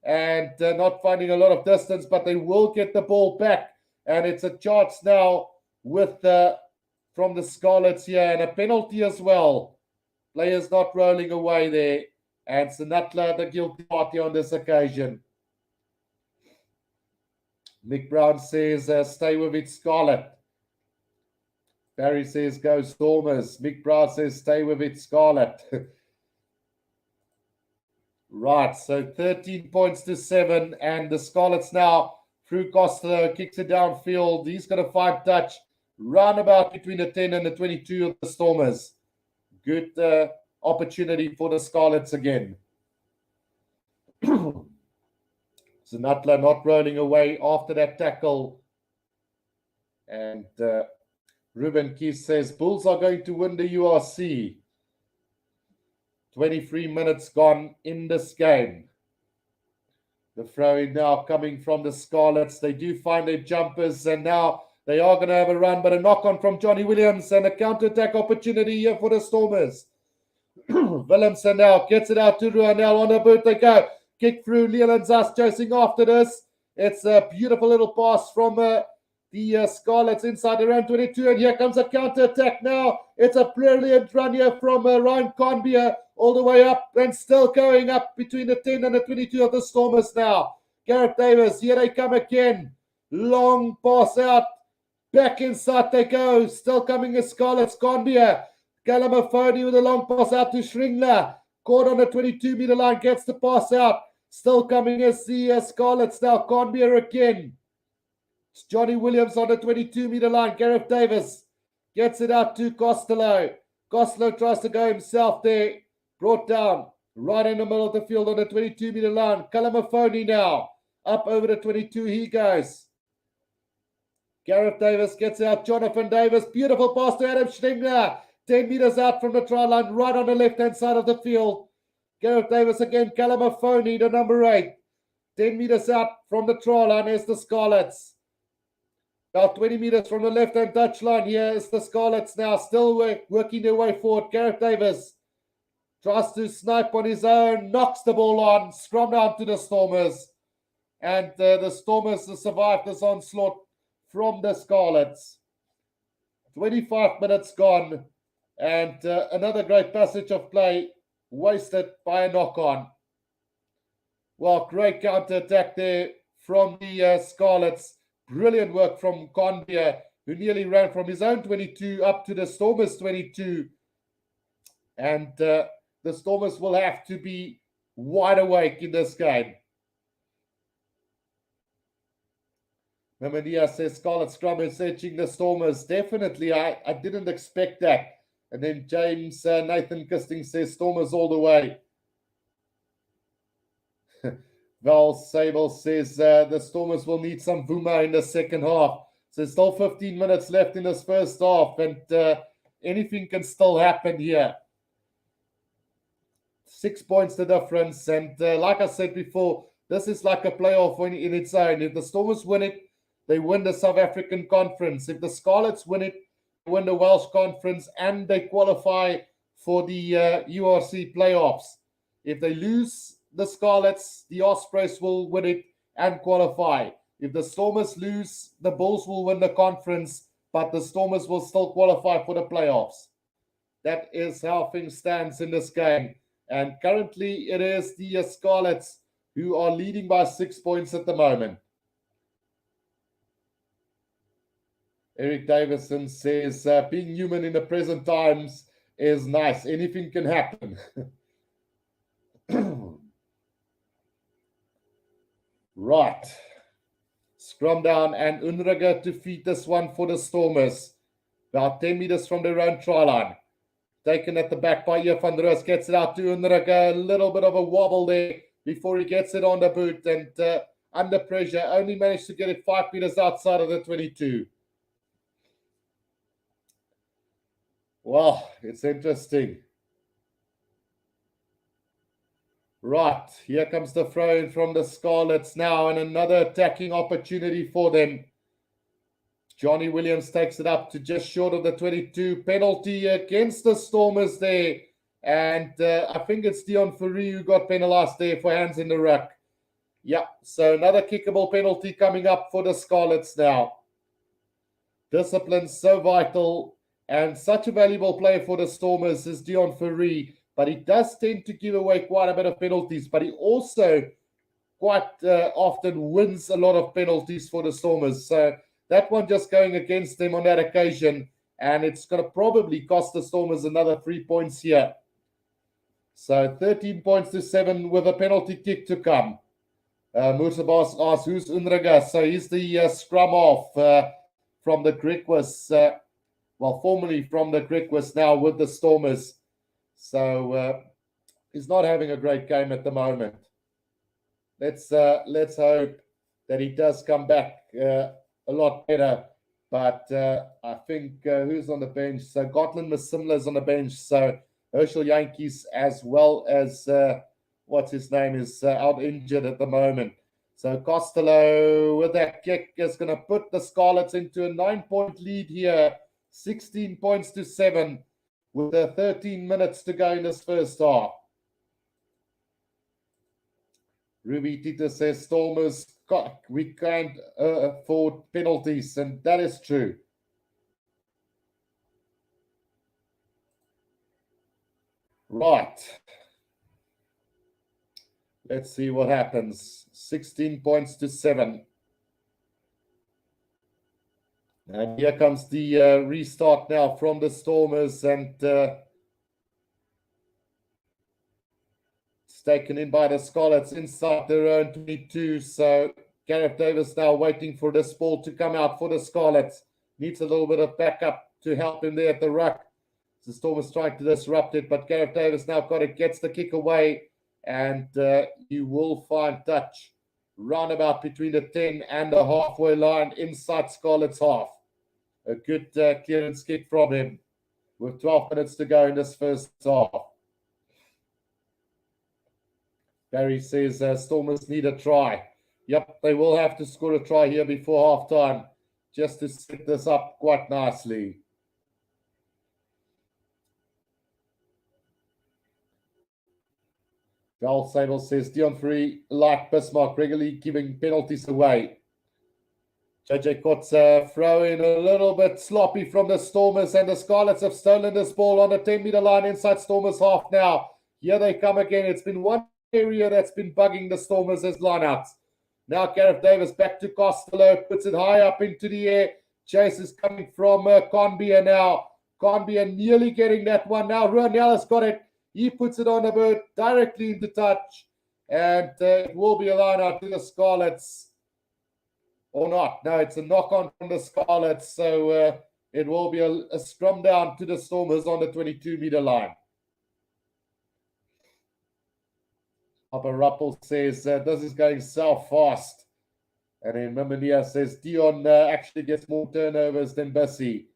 and not finding a lot of distance, but they will get the ball back. And it's a chance now with from the Scarlets here, and a penalty as well. Players not rolling away there. And Sinatla, the guilty party on this occasion. Mick Brown says, stay with it, Scarlet. Barry says, go Stormers. Mick Brown says, stay with it, Scarlet. Right, so 13 points to 7, and the Scarlets now through Costa, kicks it downfield. He's going to find touch roundabout between the 10 and the 22 of the Stormers. Good opportunity for the Scarlets again. Zanatla not rolling away after that tackle. And Ruben Keith says, Bulls are going to win the URC. 23 minutes gone in this game. The throw-in now coming from the Scarlets. They do find their jumpers, and now they are going to have a run, but a knock-on from Johnny Williams and a counter-attack opportunity here for the Stormers. Williamson now gets it out to Ruanel. On the boot they go. Kick through. Leland Zas chasing after this. It's a beautiful little pass from the Scarlets inside their own 22, and here comes a counter-attack now. It's a brilliant run here from Ryan Conbier all the way up, and still going up between the 10 and the 22 of the Stormers now. Gareth Davis, here they come again. Long pass out. Back inside they go. Still coming as Scarlets. Conbier. Calamafoni with a long pass out to Shringler. Caught on the 22-meter line. Gets the pass out. Still coming as the Scarlets now. Conbier again. It's Johnny Williams on the 22-meter line. Gareth Davis Gets it out to Costello. Costello tries to go himself there. Brought down right in the middle of the field on the 22-meter line. Kalamafoni now. Up over the 22 he goes. Gareth Davis gets out. Jonathan Davis. Beautiful pass to Adam Schlinger. 10 meters out from the try line, right on the left-hand side of the field. Gareth Davis again. Kalamafoni, the number 8. 10 meters out from the try line is the Scarlets. About 20 meters from the left-hand touchline, here is the Scarlets now, still working their way forward. Gareth Davis tries to snipe on his own, knocks the ball on, scrum down to the Stormers. And the Stormers survived this onslaught from the Scarlets. 25 minutes gone, and another great passage of play wasted by a knock-on. Well, great counter-attack there from the Scarlets. Brilliant work from Conbia, who nearly ran from his own 22 up to the Stormers 22. And the Stormers will have to be wide awake in this game. Mamania says Scarlet Scrum is edging the Stormers. Definitely, I didn't expect that. And then James Nathan Kisting says Stormers all the way. Val Sable says the Stormers will need some Vuma in the second half. So there's still 15 minutes left in this first half, and anything can still happen here. 6 points the difference, and like I said before, this is like a playoff in its own. If the Stormers win it, they win the South African Conference. If the Scarlets win it, they win the Welsh Conference, and they qualify for the URC playoffs. If they lose the Scarlets, the Ospreys will win it and qualify. If the Stormers lose, the Bulls will win the conference, but the Stormers will still qualify for the playoffs. That is how things stand in this game. And currently, it is the Scarlets who are leading by 6 points at the moment. Eric Davison says, being human in the present times is nice. Anything can happen. Right. Scrum down and Unraga to feed this one for the Stormers. About 10 meters from their own try line. Taken at the back by Ian van der Roos. Gets it out to Unraga. A little bit of a wobble there before he gets it on the boot. And under pressure, only managed to get it 5 meters outside of the 22. Wow, it's interesting. Right, here comes the throw in from the Scarlets now, and another attacking opportunity for them. Johnny Williams takes it up to just short of the 22. Penalty against the Stormers there. And I think it's Dion Fourie who got penalized there for hands in the ruck. Yeah, so another kickable penalty coming up for the Scarlets now. Discipline so vital, and such a valuable player for the Stormers is Dion Fourie. But he does tend to give away quite a bit of penalties. But he also quite often wins a lot of penalties for the Stormers. So that one just going against them on that occasion. And it's going to probably cost the Stormers another 3 points here. So 13 points to 7 with a penalty kick to come. Mursabas asks, who's Unraga? So he's the scrum off from the Griquas. Formerly from the Griquas, now with the Stormers. So he's not having a great game at the moment. Let's hope that he does come back a lot better. But I think who's on the bench? So Gotland Masimla's on the bench. So Herschel Yankees, as well as what's his name, is out injured at the moment. So Costello with that kick is going to put the Scarlets into a 9-point lead here. 16 points to 7. With 13 minutes to go in this first half. Ruby Tita says Stormers, we can't afford penalties, and that is true. Right. Let's see what happens. 16 points to 7. And here comes the restart now from the Stormers, and it's taken in by the Scarlets inside their own 22. So Gareth Davis now waiting for this ball to come out for the Scarlets. Needs a little bit of backup to help him there at the ruck. The Stormers trying to disrupt it, but Gareth Davis now got it, gets the kick away, and you will find touch roundabout between the 10 and the halfway line inside Scarlets half. A good clearance kick from him with 12 minutes to go in this first half. Barry says Stormers need a try. Yep, they will have to score a try here before half-time just to set this up quite nicely. Joel Sable says Dion Free, like Bismarck, regularly giving penalties away. JJ Kotze throw in a little bit sloppy from the Stormers, and the Scarlets have stolen this ball on the 10-meter line inside Stormers half now. Here they come again. It's been one area that's been bugging the Stormers as lineouts. Now Gareth Davis back to Costello, puts it high up into the air. Chase is coming from Conbia now. Conbia nearly getting that one now. Ronell has got it. He puts it on the bird directly into touch, and it will be a line out to the Scarlets. Or not. No, it's a knock-on from the Scarlets, so it will be a scrum down to the Stormers on the 22-meter line. Papa Ruppel says, this is going so fast. And then Mimania says, Dion actually gets more turnovers than Bessie.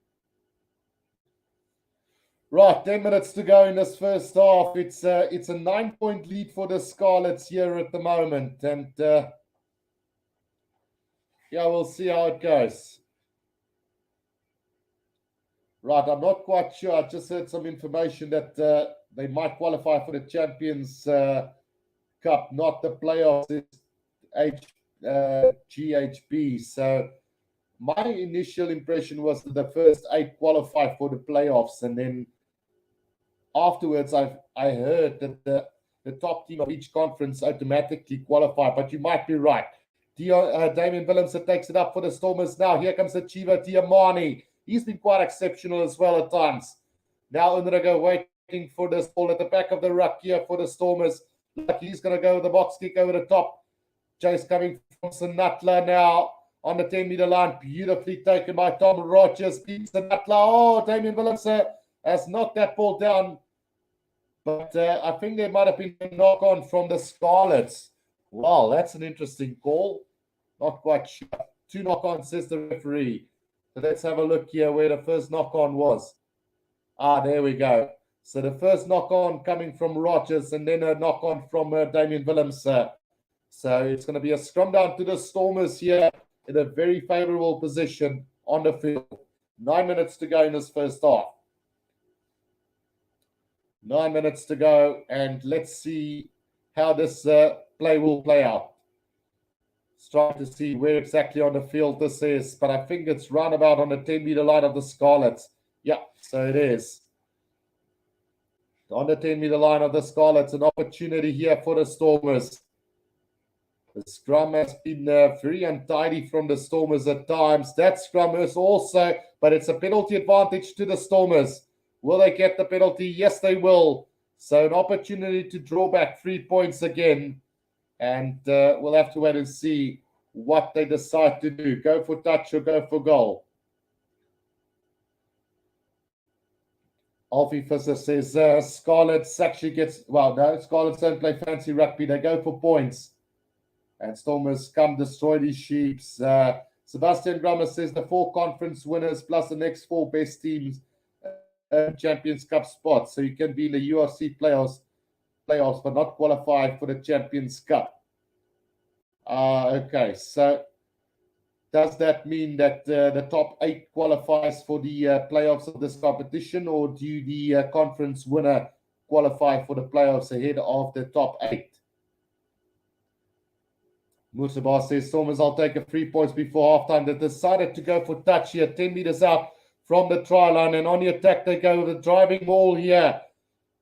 Right, 10 minutes to go in this first half. It's a 9-point lead for the Scarlets here at the moment. And yeah, we'll see how it goes. Right, I'm not quite sure. I just heard some information that they might qualify for the Champions Cup, not the playoffs. It's GHB. So my initial impression was that the first 8 qualify for the playoffs, and then afterwards I heard that the top team of each conference automatically qualify. But you might be right. Damien Willemse takes it up for the Stormers now. Here comes the Chiva Tiamani. He's been quite exceptional as well at times. Now Unraga waiting for this ball at the back of the ruck here for the Stormers. Like he's going to go with the box kick over the top. Chase coming from Sinatla now on the 10-meter line. Beautifully taken by Tom Rogers. Beats Sinatla. Oh, Damien Willemse has knocked that ball down. But I think there might have been a knock-on from the Scarlets. Wow, that's an interesting call. Not quite sure. 2 knock-ons, says the referee. So let's have a look here where the first knock-on was. There we go. So the first knock-on coming from Rogers, and then a knock-on from Damien Willemse. So it's going to be a scrum down to the Stormers here in a very favorable position on the field. 9 minutes to go in this first half. 9 minutes to go, and let's see how this play will play out. Let's try to see where exactly on the field this is, but I think it's roundabout on the 10-meter line of the Scarlets. Yeah, so it is. On the 10-meter line of the Scarlets, an opportunity here for the Stormers. The scrum has been very untidy from the Stormers at times. That scrum is also, but it's a penalty advantage to the Stormers. Will they get the penalty? Yes, they will. So an opportunity to draw back 3 points again. And we'll have to wait and see what they decide to do. Go for touch or go for goal. Alfie Fisser says Scarlets actually gets, well, no, Scarlets don't play fancy rugby. They go for points. And Stormers come destroy these Sheeps. Sebastian Grummer says the 4 conference winners plus the next 4 best teams Champions Cup spots. So you can be in the URC playoffs, but not qualify for the Champions Cup. Okay, so does that mean that the top 8 qualifies for the playoffs of this competition, or do the conference winner qualify for the playoffs ahead of the top 8? Musabar says, Stormers, I'll take a 3 points before halftime. They decided to go for touch here, 10 meters out from the try line, and on the attack they go with a driving maul here.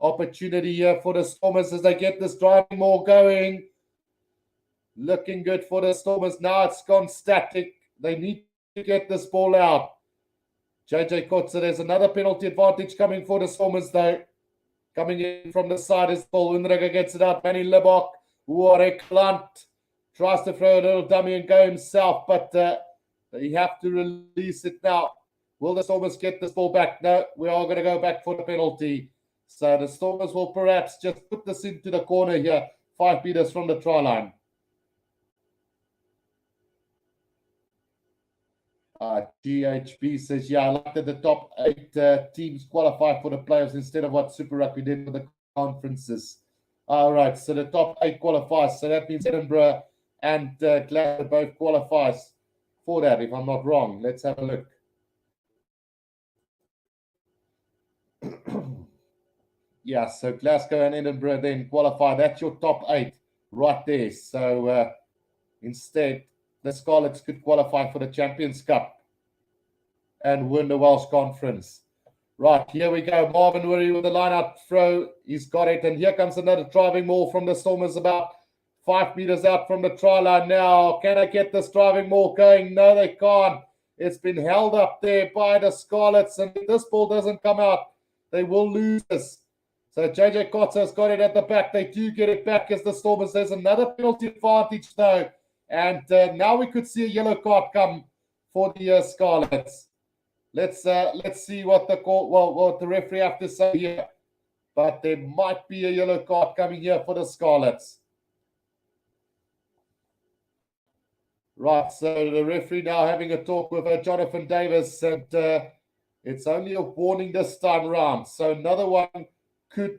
Opportunity here for the Stormers as they get this driving maul going. Looking good for the Stormers. Now it's gone static. They need to get this ball out. JJ Kotze, there's another penalty advantage coming for the Stormers though. Coming in from the side is Paul Unrega, gets it out. Manny Lebok, Warek Lunt tries to throw a little dummy and go himself, but you have to release it now Will the Stormers get this ball back? No, we are going to go back for the penalty. So the Stormers will perhaps just put this into the corner here, 5 meters from the try line. GHB says, yeah, I like that the top 8 teams qualify for the playoffs instead of what Super Rugby did with the conferences. All right, so the top 8 qualifies. So that means Edinburgh and Glasgow both qualifies for that, if I'm not wrong. Let's have a look. Yeah, so Glasgow and Edinburgh then qualify. That's your top 8 right there. So instead, the Scarlets could qualify for the Champions Cup and win the Welsh Conference. Right, here we go. Marvin Wurry with the line-out throw. He's got it. And here comes another driving maul from the Stormers about 5 meters out from the try line now. Can I get this driving maul going? No, they can't. It's been held up there by the Scarlets. And if this ball doesn't come out, they will lose this. So JJ Kotza's got it at the back. They do get it back as the Stormers. There's another penalty advantage though. And now we could see a yellow card come for the Scarlets. Let's see what the call, what the referee have to say here. But there might be a yellow card coming here for the Scarlets. Right, so the referee now having a talk with Jonathan Davis, and it's only a warning this time round. So another one could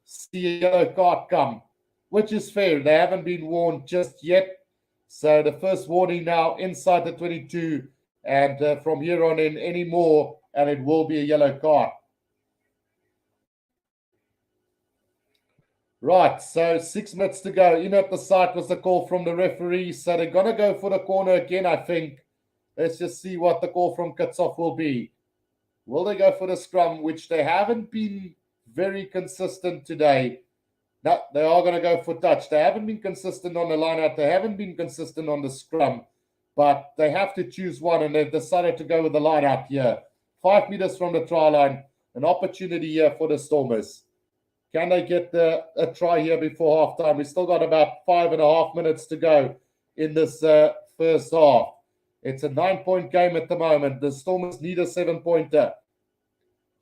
see a yellow card come, which is fair. They haven't been warned just yet. So the first warning now inside the 22, and from here on in any more, and it will be a yellow card. Right, so 6 minutes to go. In at the site was the call from the referee. So they're going to go for the corner again, I think. Let's just see what the call from Katsov will be. Will they go for the scrum, which they haven't been very consistent today? No, they are going to go for touch. They haven't been consistent on the line-out. They haven't been consistent on the scrum. But they have to choose one, and they've decided to go with the line-out here. 5 meters from the try line. An opportunity here for the Stormers. Can they get a try here before halftime? We've still got about 5.5 minutes to go in this first half. It's a 9-point game at the moment. The Stormers need a 7-pointer.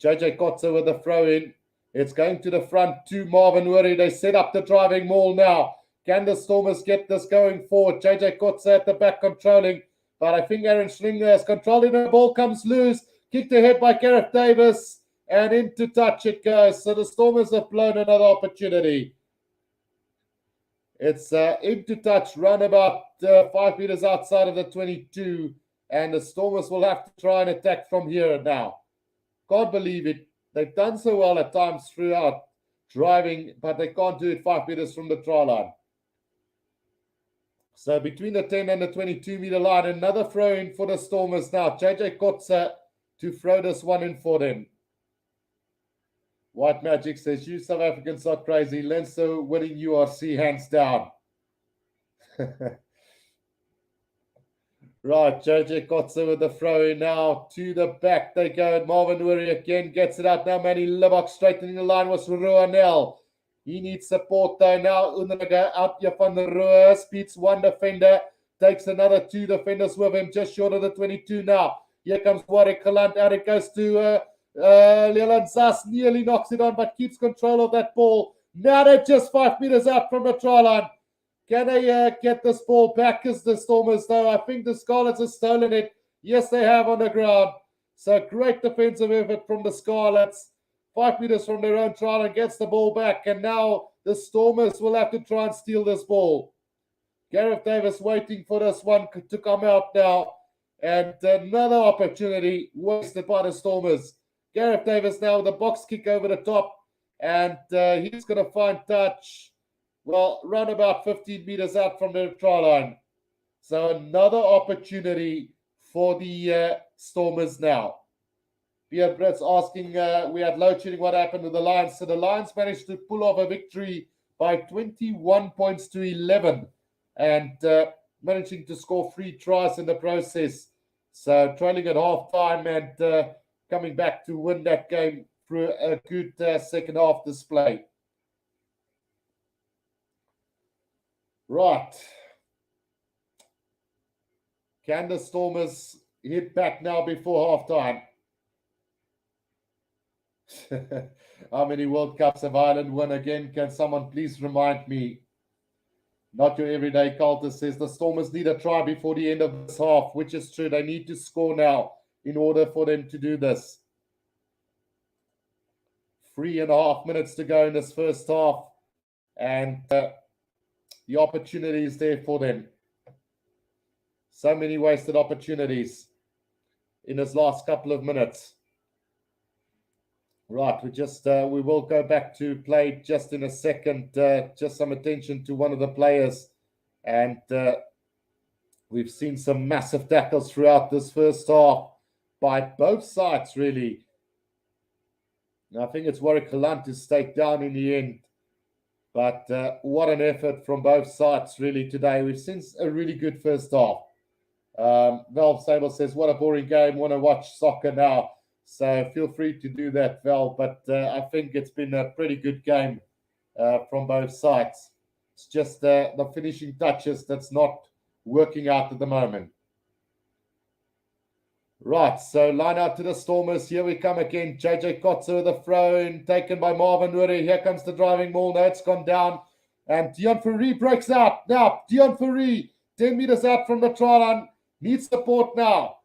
JJ Kotze with the throw in. It's going to the front to Marvin Wurry. They set up the driving maul now. Can the Stormers get this going forward? JJ Kotze at the back controlling. But I think Aaron Schlinger has controlled it. The ball comes loose. Kicked ahead by Gareth Davis. And into touch it goes. So the Stormers have blown another opportunity. It's into touch, run about 5 meters outside of the 22. And the Stormers will have to try and attack from here now. Can't believe it. They've done so well at times throughout driving, but they can't do it 5 meters from the try line. So between the 10 and the 22-meter line, another throw in for the Stormers now. JJ Kotze to throw this one in for them. White Magic says, you South Africans are crazy. Leinster winning URC hands down. Right, JJ Kotze with the throw in now. To the back they go. And Marvin Wurry again gets it out. Now Manny Libbok straightening the line was Ruanel. He needs support though now. Undaga out here from the Roer. Speeds one defender. Takes another 2 defenders with him. Just short of the 22 now. Here comes Warwick Kalant. Out it goes to Leland Sass. Nearly knocks it on but keeps control of that ball. Now they're just 5 meters out from the try line. Can they get this ball back as the Stormers, though? I think the Scarlets have stolen it. Yes, they have on the ground. So great defensive effort from the Scarlets. 5 meters from their own try line, gets the ball back. And now the Stormers will have to try and steal this ball. Gareth Davis waiting for this one to come out now. And another opportunity wasted by the Stormers. Gareth Davis now with a box kick over the top. And he's going to find touch. Well, run about 15 meters out from the try line. So another opportunity for the Stormers now. Pierre Brett's asking, we had load shedding, what happened with the Lions? So the Lions managed to pull off a victory by 21 points to 11 and managing to score 3 tries in the process. So trailing at half-time and coming back to win that game through a good second half display. Right. Can the Stormers hit back now before halftime? How many World Cups have Ireland won again? Can someone please remind me? Not your everyday Carlton says the Stormers need a try before the end of this half, which is true. They need to score now in order for them to do this. 3.5 minutes to go in this first half, and the opportunity is there for them. So many wasted opportunities in this last couple of minutes. Right, we will go back to play just in a second. Just some attention to one of the players, and we've seen some massive tackles throughout this first half by both sides, really. I think it's Warwick Galant to stake down in the end, but what an effort from both sides, really, today. We've seen a really good first half. Val Sable says, what a boring game. Want to watch soccer now. So feel free to do that, Val. But I think it's been a pretty good game from both sides. It's just the finishing touches that's not working out at the moment. Right, so line out to the Stormers. Here we come again. JJ Kotze with a throw in, taken by Marvin Wuri. Here comes the driving ball. Now it's gone down. And Dion Fourie breaks out. Now, Dion Fourie, 10 meters out from the try line. Needs support now.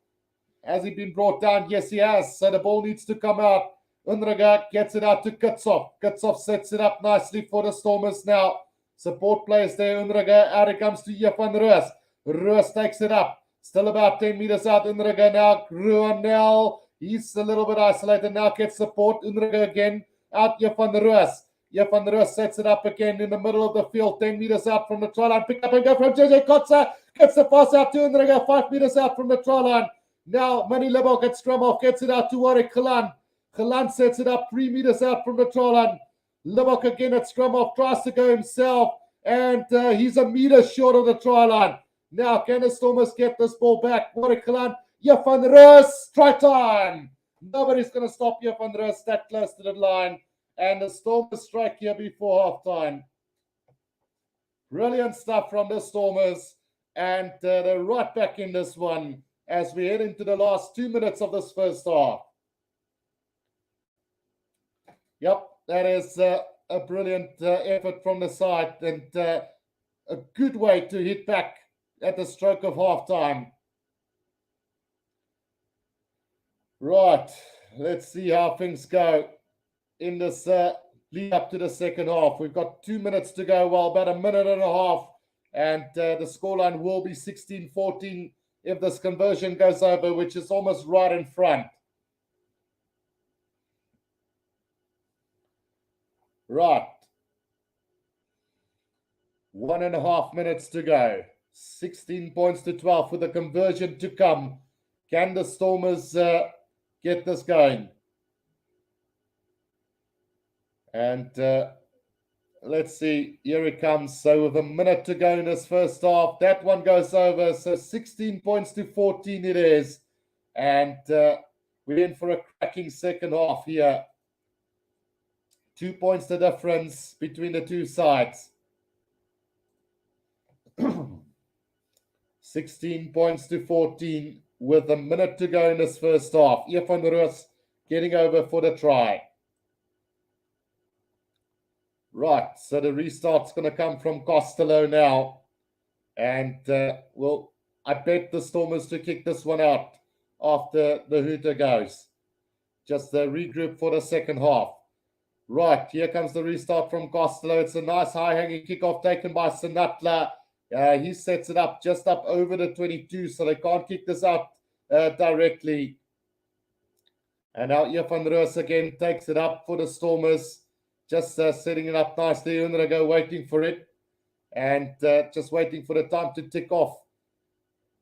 Has he been brought down? Yes, he has. So the ball needs to come out. Unraga gets it out to Kutsov. Kutsov sets it up nicely for the Stormers now. Support plays there. Unraga out it comes to Jefan Roos. Roos takes it up. Still about 10 meters out. Unraga now. Ruanel. He's a little bit isolated now. Gets support. Unraga again. Out Jefan Roos. Jefan Roos sets it up again in the middle of the field. 10 meters out from the try line. Pick up and go from JJ Kotze. Gets the pass out to Unraga. 5 meters out from the try line. Now, Manny Lebok at scrum off, gets it out to Warwick Galant. Galant sets it up 3 meters out from the try line. Lebok again at scrum off, tries to go himself, and he's a meter short of the try line. Now, can the Stormers get this ball back? Warwick Galant, Jefan Roos, try time. Nobody's going to stop Jefan Roos that close to the line, and the Stormers strike here before halftime. Brilliant stuff from the Stormers, and they're right back in this one as we head into the last 2 minutes of this first half. Yep, that is a brilliant effort from the side, and a good way to hit back at the stroke of halftime. Right, let's see how things go in this lead up to the second half. We've got 2 minutes to go, well, about a minute and a half, and the scoreline will be 16-14 if this conversion goes over, which is almost right in front. Right. 1.5 minutes to go. 16 points to 12 for the conversion to come. Can the Stormers get this going? And let's see, here it comes. So with a minute to go in this first half, that one goes over. So 16 points to 14 it is. And we're in for a cracking second half here. 2 points the difference between the two sides. 16 points to 14 with a minute to go in this first half. Jefan Roos getting over for the try. Right, so the restart's going to come from Costello now. And, well, I bet the Stormers to kick this one out after the hooter goes. Just the regroup for the second half. Right, here comes the restart from Costello. It's a nice high-hanging kickoff taken by Sinatla. He sets it up just up over the 22, so they can't kick this out directly. And now Jefan Roos again takes it up for the Stormers. Just setting it up nicely. Unraga waiting for it. And just waiting for the time to tick off.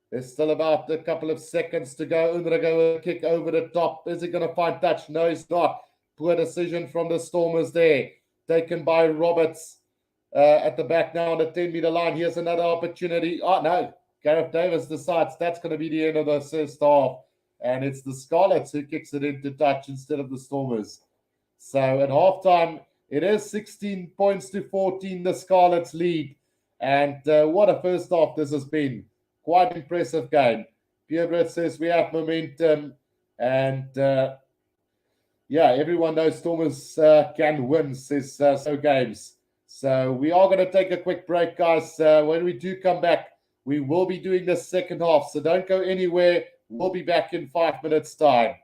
There's still about a couple of seconds to go. Unraga will kick over the top. Is he going to find touch? No, he's not. Poor decision from the Stormers there. Taken by Roberts at the back now on the 10-meter line. Here's another opportunity. Oh, no. Gareth Davis decides that's going to be the end of the first half. And it's the Scarlets who kicks it into touch instead of the Stormers. So at halftime, it is 16 points to 14, the Scarlets lead. And what a first half this has been. Quite impressive game. Pierre Brett says we have momentum. And yeah, everyone knows Stormers can win, says So Games. So we are going to take a quick break, guys. When we do come back, we will be doing the second half. So don't go anywhere. We'll be back in 5 minutes' time.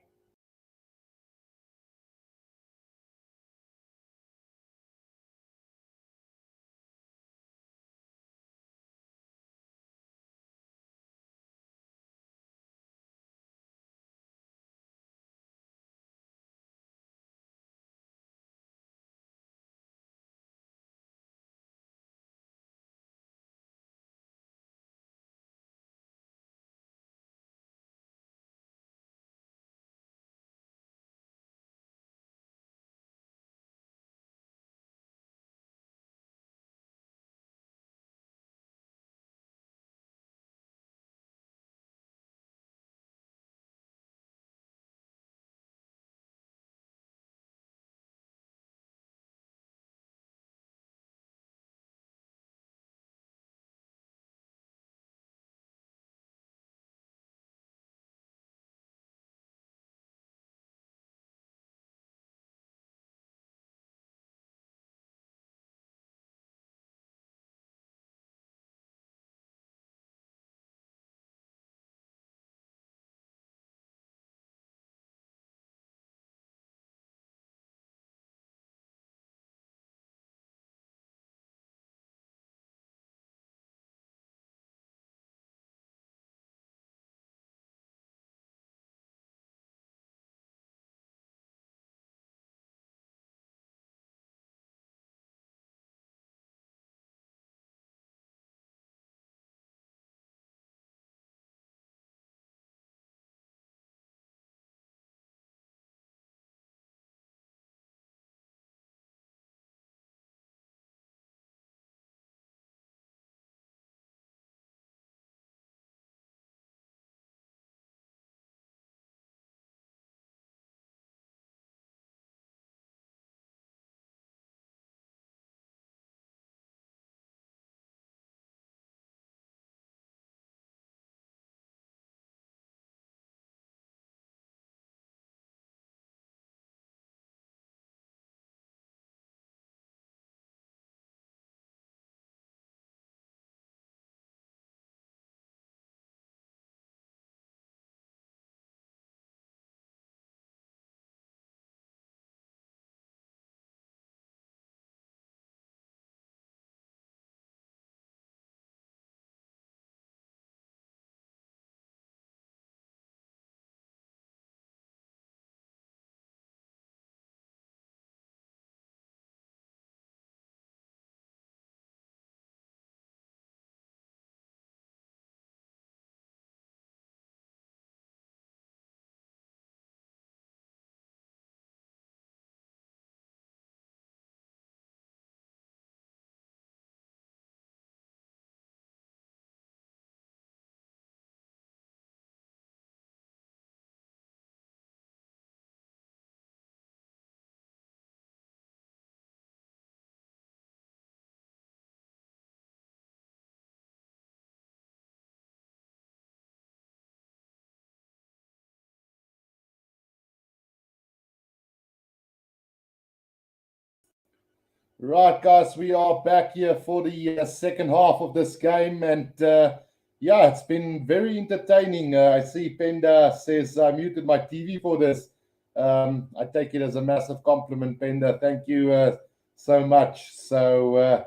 Right, guys, we are back here for the second half of this game, and yeah, it's been very entertaining. I see Penda says I muted my TV for this. I take it as a massive compliment, Penda. Thank you so much. So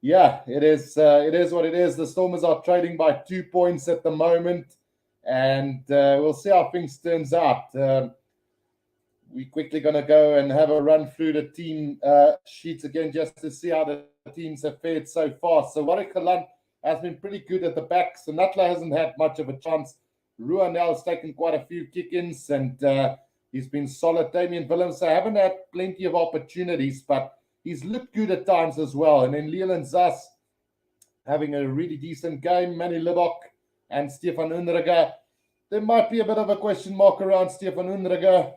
yeah, it is. It is what it is. The Stormers are trading by 2 points at the moment, and we'll see how things turns out. We're quickly going to go and have a run through the team sheets again just to see how the teams have fared so far. So Warwick Kalan has been pretty good at the back. So Natla hasn't had much of a chance. Ruanel has taken quite a few kick-ins and he's been solid. Damien Willems haven't had plenty of opportunities, but he's looked good at times as well. And then Leland Zas having a really decent game. Manny Libok and Stefan Unrega. There might be a bit of a question mark around Stefan Unrega.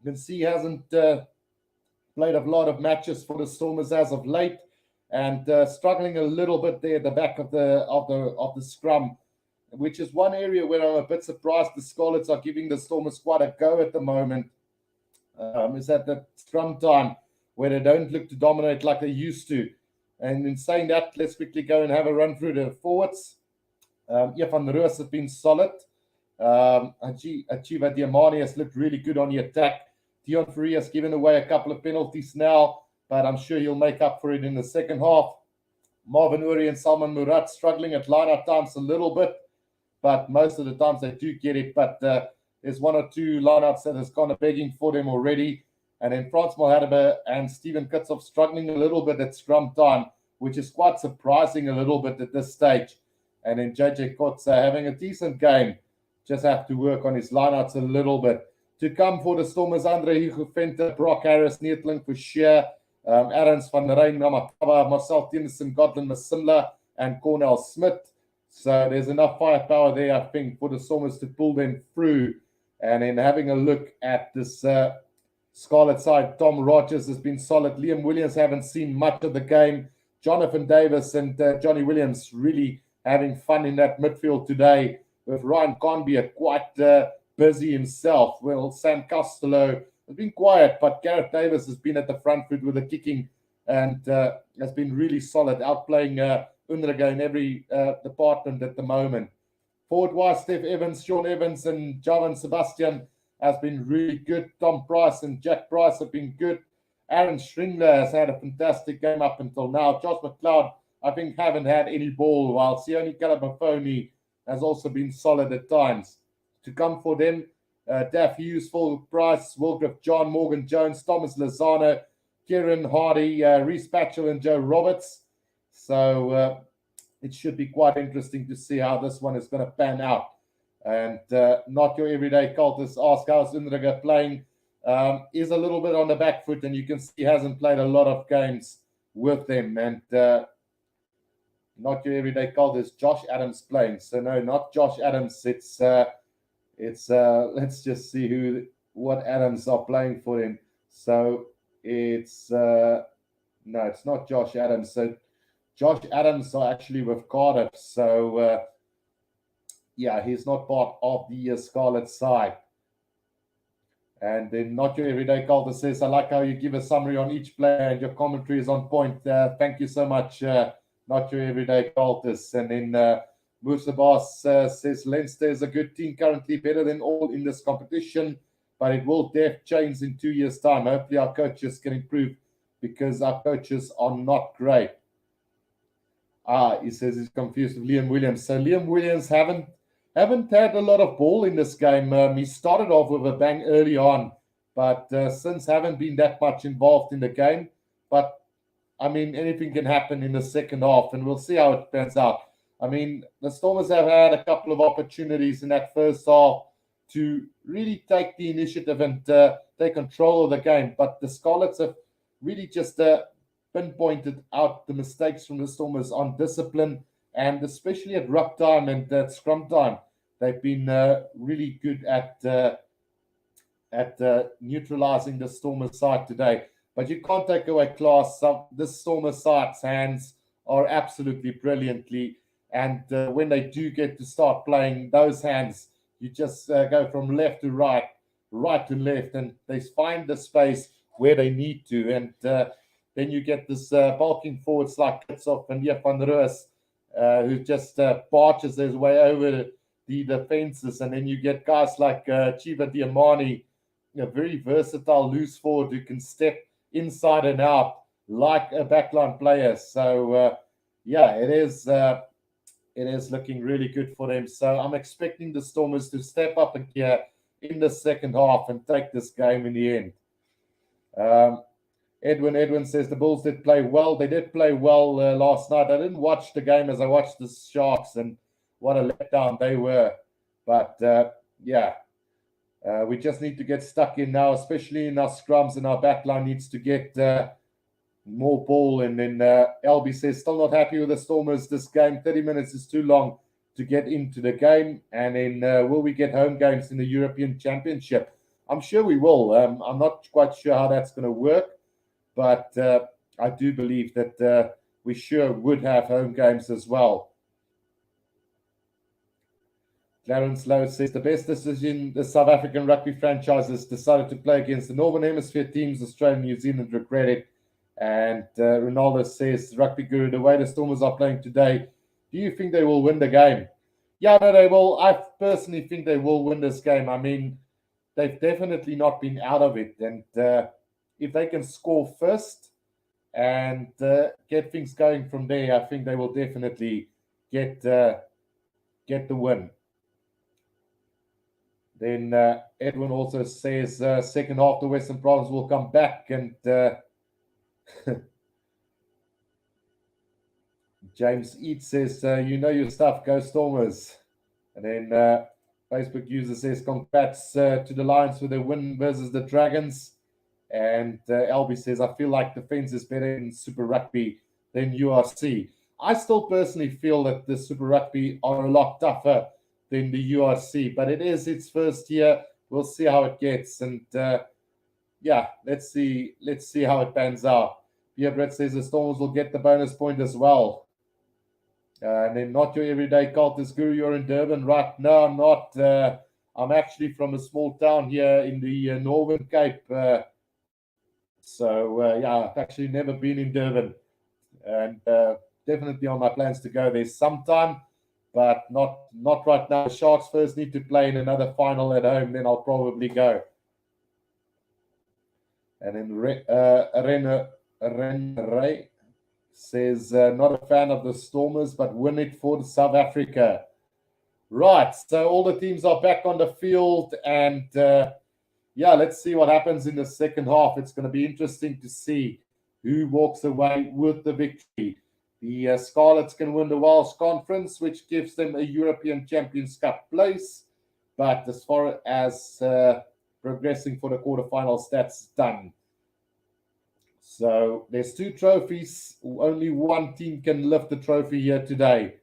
You can see he hasn't played a lot of matches for the Stormers as of late, and struggling a little bit there at the back of the scrum, which is one area where I'm a bit surprised the Scarlets are giving the Stormers quite a go at the moment. is at the scrum time where they don't look to dominate like they used to. And in saying that, let's quickly go and have a run through the forwards. Van Roos has been solid. Achieva Diamani has looked really good on the attack. Dion Fourie has given away a couple of penalties now, but I'm sure he'll make up for it in the second half. Marvin Uri and Salman Murat struggling at line-out times a little bit, but most of the times they do get it. But there's one or two line-outs that has gone begging for them already. And then Frans Malherbe and Steven Kitshoff struggling a little bit at scrum time, which is quite surprising a little bit at this stage. And then JJ Kotze having a decent game. Just have to work on his lineouts a little bit. To come for the Stormers, Andre Hugo Venter, Brock Harris, Neethling for Sheer, Arends van der Reyn, Namakaba, Marcel Tennyson, Godwin Masimla, and Cornell Smith. So there's enough firepower there, I think, for the Stormers to pull them through. And then having a look at this Scarlet side, Tom Rogers has been solid. Liam Williams haven't seen much of the game. Jonathan Davis and Johnny Williams really having fun in that midfield today, with Ryan Conby quite busy himself. Well, Sam Costello has been quiet, but Gareth Davis has been at the front foot with the kicking and has been really solid, outplaying Unraga in every department at the moment. Forward-wise, Steph Evans, Sean Evans, and Javan Sebastian has been really good. Tom Price and Jack Price have been good. Aaron Stringler has had a fantastic game up until now. Josh McLeod, I think, haven't had any ball, while Sione Kalabafoni has also been solid at times. To come for them, Daff Hughes, Paul Price, Wilgriff John, Morgan Jones, Thomas Lozano, Kieran Hardy, Reece Patchell, and Joe Roberts. So it should be quite interesting to see how this one is going to pan out. And not your everyday cultist ask how's Unraga playing. Is a little bit on the back foot, and you can see he hasn't played a lot of games with them. And not your everyday cultist, Josh Adams playing. So no, not Josh Adams. It's let's just see what Adams are playing for him. So it's no, it's not Josh Adams. So Josh Adams are actually with Cardiff. So yeah, he's not part of the Scarlet side. And then Not Your Everyday Cultist says, I like how you give a summary on each player and your commentary is on point. Thank you so much, Not Your Everyday Cultist. And then Musa Boss says, Leinster is a good team currently, better than all in this competition, but it will change in 2 years' time. Hopefully our coaches can improve because our coaches are not great. He says he's confused with Liam Williams. So Liam Williams haven't had a lot of ball in this game. He started off with a bang early on, but since haven't been that much involved in the game. But, I mean, anything can happen in the second half, and we'll see how it pans out. I mean, the Stormers have had a couple of opportunities in that first half to really take the initiative and take control of the game, but the Scarlets have really just pinpointed out the mistakes from the Stormers on discipline, and especially at ruck time and at scrum time, they've been really good at neutralizing the Stormers side today. But you can't take away class. This Stormers side's hands are absolutely brilliantly, and when they do get to start playing those hands, you just go from left to right, right to left, and they find the space where they need to. And then you get this bulking forwards like Kitshoff and Van Roos, who just barges his way over the defenses. And then you get guys like Chiva Diamani, a very versatile loose forward who can step inside and out like a backline player. So, yeah, it is looking really good for them. So I'm expecting the Stormers to step up again in the second half and take this game in the end. Edwin says the Bulls did play well. They did play well last night. I didn't watch the game as I watched the Sharks, and what a letdown they were. But, yeah, we just need to get stuck in now, especially in our scrums, and our backline needs to get more ball. And then LB says, still not happy with the Stormers this game. 30 minutes is too long to get into the game. And then will we get home games in the European Championship? I'm sure we will. I'm not quite sure how that's going to work. But I do believe that we sure would have home games as well. Clarence Lowe says the best decision the South African rugby franchises decided to play against the Northern Hemisphere teams, Australia and New Zealand regret it. And Ronaldo says, Rugby Guru, the way the Stormers are playing today, do you think they will win the game? Yeah, no, they will. I personally think they will win this game. I mean, they've definitely not been out of it. And if they can score first and get things going from there, I think they will definitely get the win. Then Edwin also says second half the Western Province will come back, and James Eat says you know your stuff, go Stormers. And then Facebook user says congrats to the Lions for their win versus the Dragons. And Albie says I feel like defense is better in Super Rugby than URC. I still personally feel that the Super Rugby are a lot tougher than the URC, but it is its first year. We'll see how it gets, and yeah, let's see how it pans out. Pierre Brett says the Stormers will get the bonus point as well. And then not your everyday cultist guru. You're in Durban, right? No, I'm not. I'm actually from a small town here in the Northern Cape. So yeah, I've actually never been in Durban, and definitely on my plans to go there sometime, but not right now. The Sharks first need to play in another final at home, then I'll probably go. And then Ren Ray says, not a fan of the Stormers, but win it for South Africa. Right, so all the teams are back on the field, and yeah, let's see what happens in the second half. It's going to be interesting to see who walks away with the victory. The Scarlets can win the Welsh Conference, which gives them a European Champions Cup place. But as far as progressing for the quarterfinals, that's done. So there's 2 trophies. Only one team can lift the trophy here today.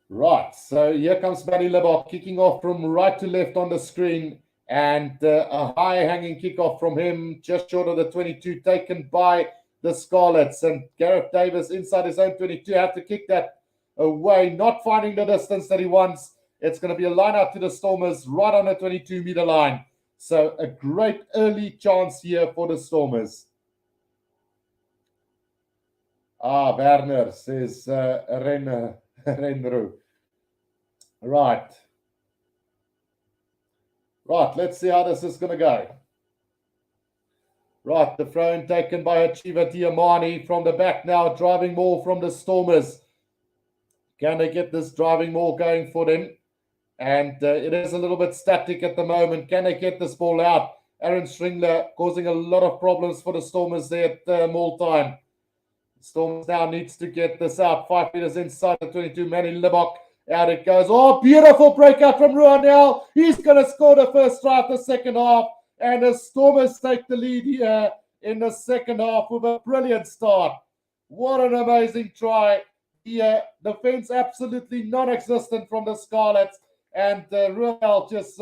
Right, so here comes Manny Lebach kicking off from right to left on the screen, and a high-hanging kickoff from him, just short of the 22, taken by the Scarlets, and Gareth Davis inside his own 22 have to kick that away, not finding the distance that he wants. It's going to be a line out to the Stormers right on the 22-meter line. So a great early chance here for the Stormers. Werner says Renru. Right, let's see how this is going to go. Right, the throw-in taken by Achiva Diamani from the back now, driving more from the Stormers. Can they get this driving more going for them? And it is a little bit static at the moment. Can they get this ball out? Aaron Stringler causing a lot of problems for the Stormers there at Mall time. Stormers now needs to get this out. 5 meters inside the 22. Manny Lebach. Out it goes. Oh, beautiful breakout from Ruanel. He's going to score the first try of the second half. And the Stormers take the lead here in the second half with a brilliant start. What an amazing try. The defense absolutely non-existent from the Scarlets. And Ruanel just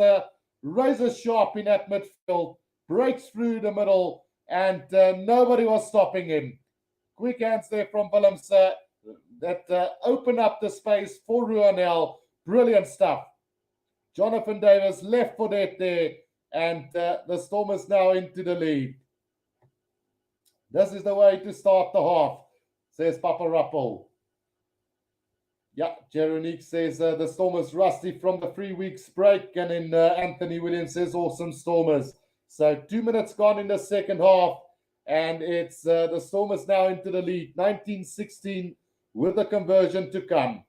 razor sharp in that midfield. Breaks through the middle. And nobody was stopping him. Quick hands there from Willemse that open up the space for Ruanel. Brilliant stuff. Jonathan Davis left footed there, and the Stormers now into the lead. This is the way to start the half, says Papa Rappel. Yeah, Jeronique says the Stormers rusty from the 3 weeks break, and then Anthony Williams says awesome Stormers. So 2 minutes gone in the second half. And it's the Stormers now into the lead, 19-16, with the conversion to come.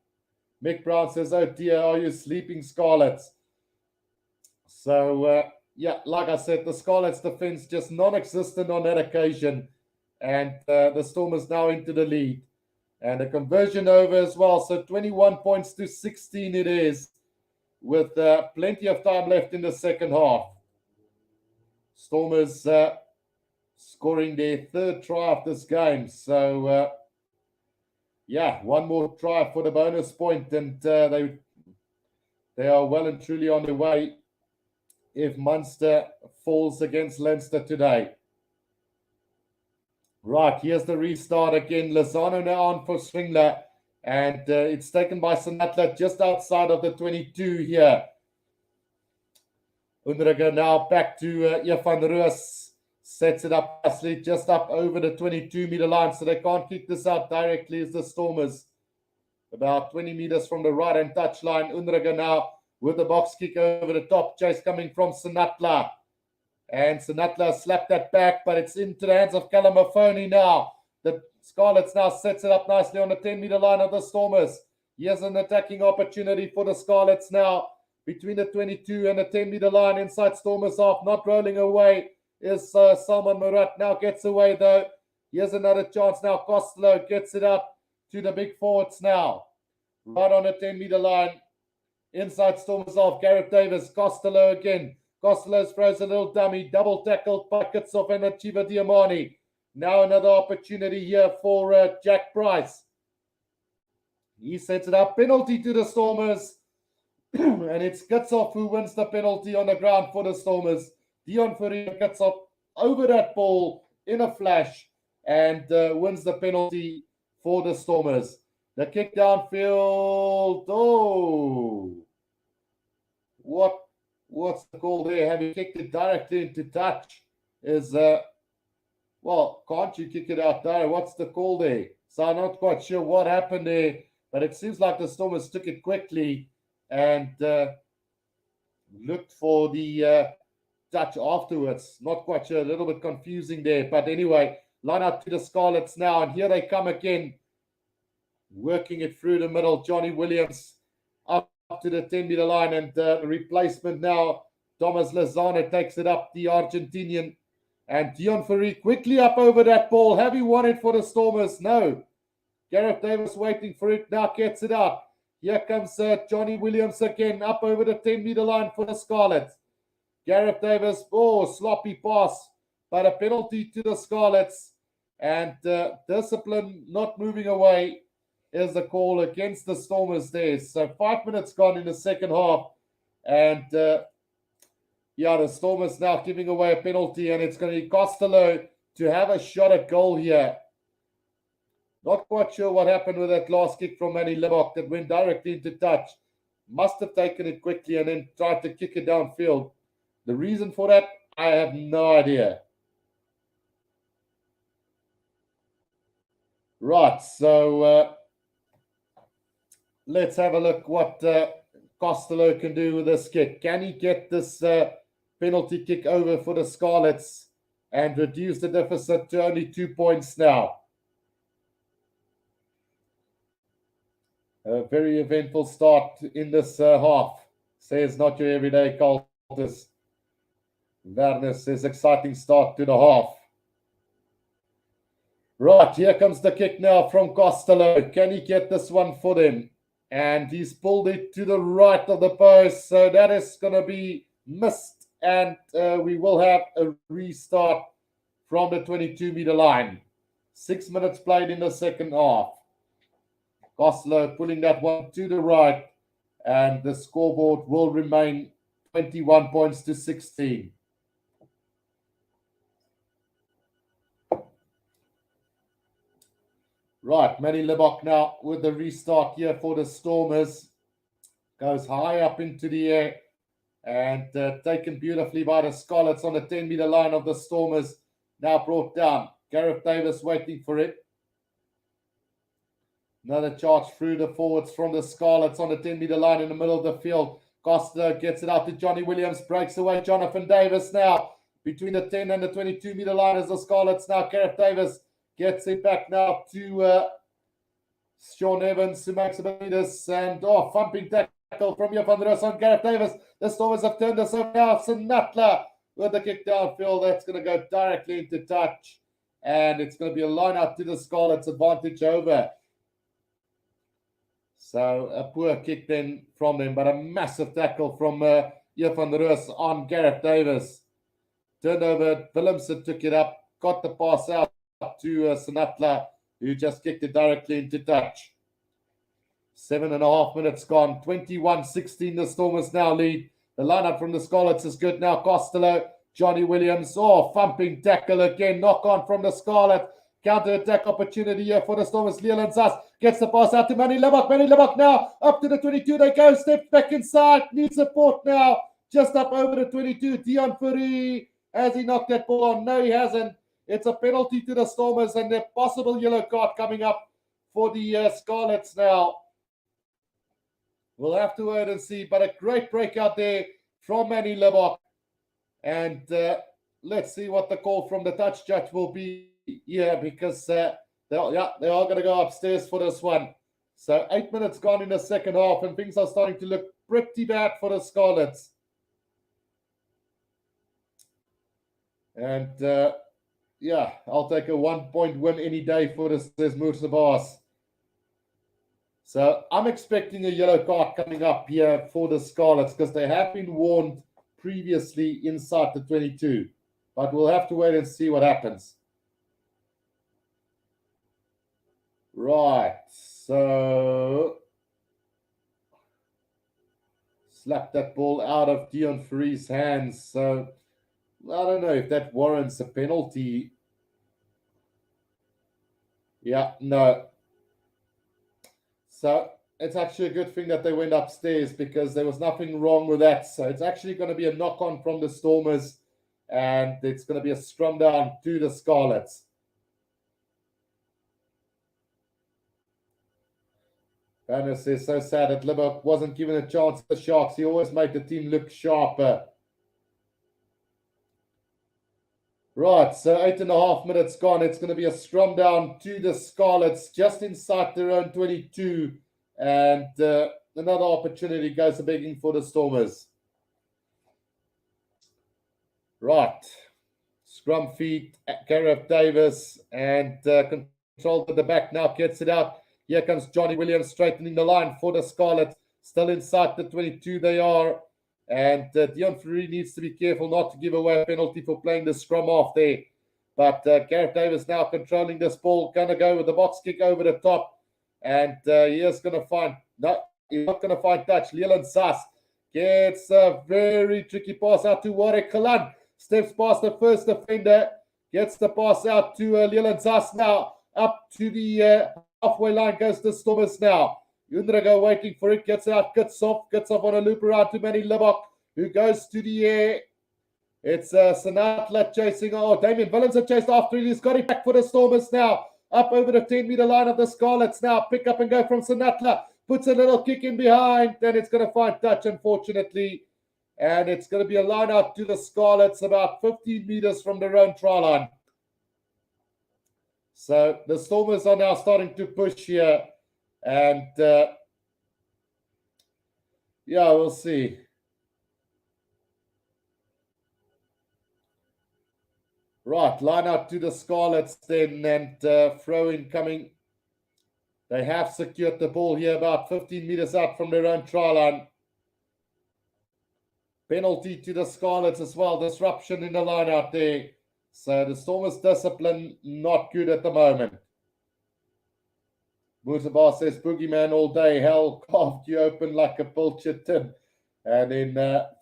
Mick Brown says, oh dear, are you sleeping, Scarlets? So, yeah, like I said, the Scarlets defense just non-existent on that occasion. And the Stormers now into the lead. And a conversion over as well. So 21 points to 16 it is, with plenty of time left in the second half. Stormers scoring their 3rd try of this game. So, yeah, one more try for the bonus point, and they are well and truly on their way if Munster falls against Leinster today. Right, here's the restart again. Lozano now on for Stringler, And it's taken by Sinatla just outside of the 22 here. Unrega now back to Van Roos. Sets it up nicely, just up over the 22-meter line, so they can't kick this out directly as the Stormers. About 20 meters from the right-hand touchline. Unrega now with the box kick over the top. Chase coming from Sinatla. And Sinatla slapped that back, but it's into the hands of Kalamafoni now. The Scarlets now sets it up nicely on the 10-meter line of the Stormers. Here's an attacking opportunity for the Scarlets now. Between the 22 and the 10-meter line inside Stormers off. Not rolling away is Salman Murat. Now gets away though. Here's another chance now. Costello gets it up to the big forwards now. Right on the 10-meter line. Inside Stormers off. Gareth Davis. Costello again. Costello's throws a little dummy. Double tackled by Kitsov and Achiva Diamani. Now another opportunity here for Jack Price. He sets it up. Penalty to the Stormers. And it's Kitsov who wins the penalty on the ground for the Stormers. Dion Fourie Kitsov over that ball in a flash and wins the penalty for the Stormers. The kick downfield. Oh, what's the call there? Have you kicked it directly into touch? Well, can't you kick it out there? What's the call there? So I'm not quite sure what happened there, but it seems like the Stormers took it quickly and looked for the touch afterwards. Not quite sure, a little bit confusing there. But anyway, line out to the Scarlets now, and here they come again. Working it through the middle. Johnny Williams up to the 10-meter line, and the replacement now, Thomas Lozano takes it up, the Argentinian. And Dion Fourie quickly up over that ball. Have you won it for the Stormers? No. Gareth Davis waiting for it. Now gets it up. Here comes Johnny Williams again up over the 10-meter line for the Scarlets. Gareth Davis, sloppy pass, but a penalty to the Scarlets. And discipline not moving away is the call against the Stormers there. So 5 minutes gone in the second half. And the Stormers now giving away a penalty, and it's going to be Costello to have a shot at goal here. Not quite sure what happened with that last kick from Manny Libok that went directly into touch. Must have taken it quickly and then tried to kick it downfield. The reason for that, I have no idea. Right, so let's have a look what Costello can do with this kick. Can he get this penalty kick over for the Scarlets and reduce the deficit to only 2 points now? A very eventful start in this half, says not your everyday cultist. Werner says exciting start to the half. Right, here comes the kick now from Costello. Can he get this one for them? And he's pulled it to the right of the post, so that is going to be missed. And we will have a restart from the 22-meter line. 6 minutes played in the second half. Costello pulling that one to the right, and the scoreboard will remain 21 points to 16. Right, Manny Libok now with the restart here for the Stormers. Goes high up into the air and taken beautifully by the Scarlets on the 10-meter line of the Stormers. Now brought down. Gareth Davis waiting for it. Another charge through the forwards from the Scarlets on the 10-meter line in the middle of the field. Costa gets it out to Johnny Williams. Breaks away Jonathan Davis now. Between the 10 and the 22-meter line is the Scarlets now. Gareth Davis gets it back now to Sean Evans, who makes a bit of this. And thumping tackle from Van Roos on Gareth Davis. The Stormers have turned this over now. Sinatla with the kick downfield. That's going to go directly into touch. And it's going to be a line out to the Scarlets, advantage over. So a poor kick then from them, but a massive tackle from Van Roos on Gareth Davis. Turned over, Willemse took it up, got the pass out to Sinatla, who just kicked it directly into touch. 7.5 minutes gone, 21-16, the Stormers now lead. The lineup from the Scarlets is good now. Costello, Johnny Williams, thumping tackle again, knock on from the Scarlet. counter-attack opportunity here for the Stormers. Leland Sass gets the pass out to Manny Lebok. Manny Lebok now up to the 22. They go, step back inside. Needs support now. Just up over the 22. Dion Fourie. Has he knocked that ball on? No, he hasn't. It's a penalty to the Stormers and a possible yellow card coming up for the Scarlets now. We'll have to wait and see. But a great breakout there from Manny Lebok. And let's see what the call from the touch judge will be here, because they are going to go upstairs for this one. So 8 minutes gone in the second half, and things are starting to look pretty bad for the Scarlets. And I'll take a 1-point win any day for this Musa Boss. So I'm expecting a yellow card coming up here for the Scarlets, because they have been warned previously inside the 22. But we'll have to wait and see what happens. Right, so slap that ball out of Dion Fourie's hands. So I don't know if that warrants a penalty. Yeah, no. So it's actually a good thing that they went upstairs, because there was nothing wrong with that. So it's actually going to be a knock-on from the Stormers, and it's going to be a scrum down to the Scarlets. Banner says, so sad that Libok wasn't given a chance to the Sharks. He always made the team look sharper. Right, so 8.5 minutes gone. It's going to be a scrum down to the Scarlets just inside their own 22. And another opportunity goes begging for the Stormers. Right, scrum feed, Gareth Davis, and control at the back now, gets it out. Here comes Johnny Williams straightening the line for the Scarlet. Still inside the 22 they are. And Dion Fourie needs to be careful not to give away a penalty for playing the scrum off there. But Gareth Davis now controlling this ball. Going to go with the box kick over the top. And he is going to find... No, he's not going to find touch. Leland Sass gets a very tricky pass out to Warwick Kalan. Steps past the first defender. Gets the pass out to Leland Sass now. Up to the... halfway line goes the Stormers now. Undrago waiting for it, gets out, gets off on a loop around to Manny Lebok, who goes to the air. It's Sinatla chasing. Oh, Damien Willems have chased after it. He's got it back for the Stormers now. Up over the 10-meter line of the Scarlets now. Pick up and go from Sinatla. Puts a little kick in behind. Then it's going to find touch, unfortunately. And it's going to be a line out to the Scarlets about 15 meters from their own try line. So the Stormers are now starting to push here. And, we'll see. Right, line out to the Scarlets then, and throw in coming. They have secured the ball here about 15 meters out from their own try line. Penalty to the Scarlets as well. Disruption in the line out there. So the Stormers' discipline not good at the moment. Mutabar says, boogeyman all day. Hell carved you open like a pilchard tin. And then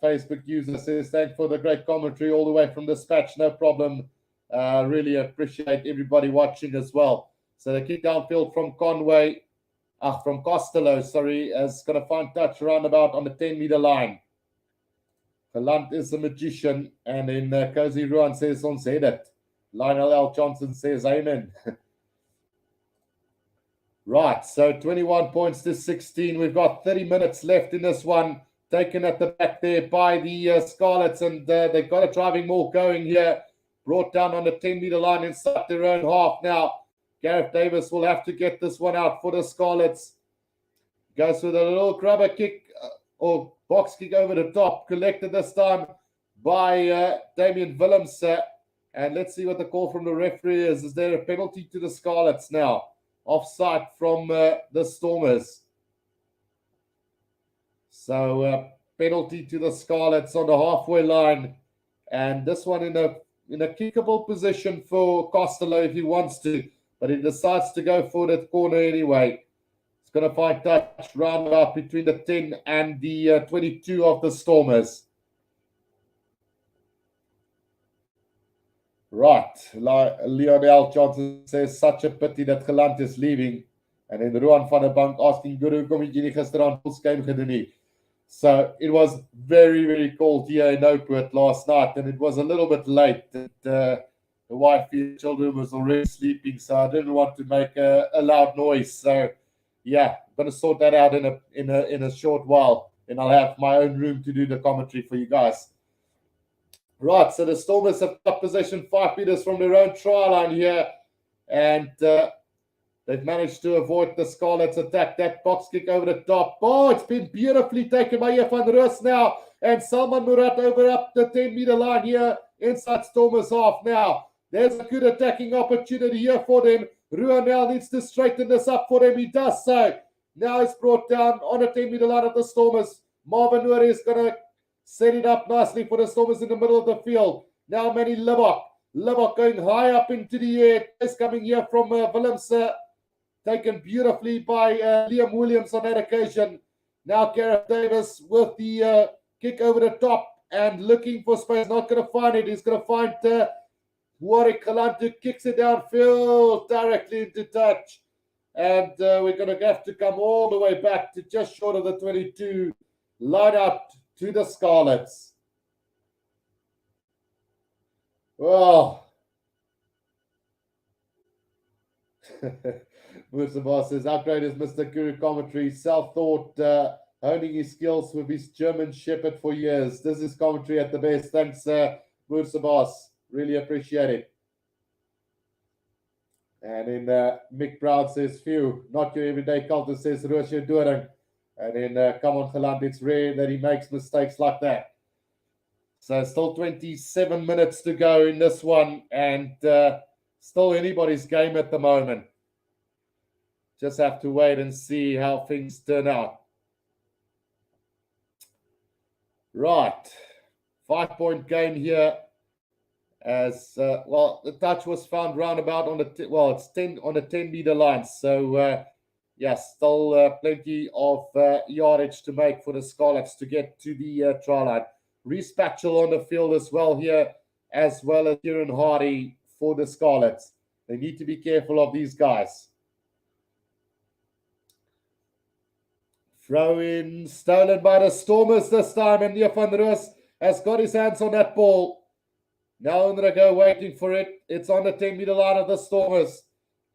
Facebook user says, thanks for the great commentary all the way from Dispatch. No problem. Really appreciate everybody watching as well. So the kick downfield from from Costello, is going to find touch around about on the 10-meter line. Galant is a magician. And then Cozy Ruan says, on said it. Lionel L. Johnson says, amen. Right, so 21 points to 16. We've got 30 minutes left in this one. Taken at the back there by the Scarlets, and they've got a driving maul going here. Brought down on the 10-meter line inside their own half now. Gareth Davis will have to get this one out for the Scarlets. Goes with a little grubber kick or box kick over the top. Collected this time by Damien Willems. And let's see what the call from the referee is. Is there a penalty to the Scarlets now? Offside from the Stormers. So penalty to the Scarlets on the halfway line. And this one in a kickable position for Costello if he wants to. But he decides to go for that corner anyway. It's going to find touch round about between the 10 and the 22 of the Stormers. Right. Lionel Johnson says, such a pity that Geland is leaving. And then Ruan van der Bank asking, Guru, kom jy nie gister aan ons game gedoen nie? So it was very, very cold here in Oakwood last night, and it was a little bit late. The wife and children was already sleeping, so I didn't want to make a loud noise. So yeah, I'm gonna sort that out in a short while, and I'll have my own room to do the commentary for you guys. Right, so the Stormers have got possession 5 meters from their own try line here, and they've managed to avoid the Scarlets attack. That box kick over the top. Oh, it's been beautifully taken by Van Rus now, and Salman Murat over up the 10-meter line here inside Stormers half now. There's a good attacking opportunity here for them. Ruanel needs to straighten this up for them. He does so. Now it's brought down on a 10-meter line of the Stormers. Marvin Nouri is going to set it up nicely for the Stormers in the middle of the field. Now Manny Libbok. Libbok going high up into the air. Is coming here from Willems. Taken beautifully by Liam Williams on that occasion. Now Gareth Davis with the kick over the top and looking for space. Not going to find it. He's going to find Warwick Geland, who kicks it downfield directly into touch. And we're going to have to come all the way back to just short of the 22. Line out to the Scarlets. Oh. Mursabah says, how great is Mr. Guru commentary? Self-thought, honing his skills with his German Shepherd for years. This is commentary at the best. Thanks, Mursabah. Really appreciate it. And then Mick Brown says, phew, not your everyday culture, says Roosje Doring. And then come on, Geland, it's rare that he makes mistakes like that. So still 27 minutes to go in this one, and still anybody's game at the moment. Just have to wait and see how things turn out. Right. 5-point game here. As the touch was found roundabout on the it's 10 on the 10-meter line. So still plenty of yardage to make for the Scarlets to get to the try line. Reece Patchell on the field as well here, as well as Kieran Hardy for the Scarlets. They need to be careful of these guys. Throw in stolen by the Stormers this time, and Van Rus has got his hands on that ball. Now Unraga waiting for it. It's on the 10-meter line of the Stormers.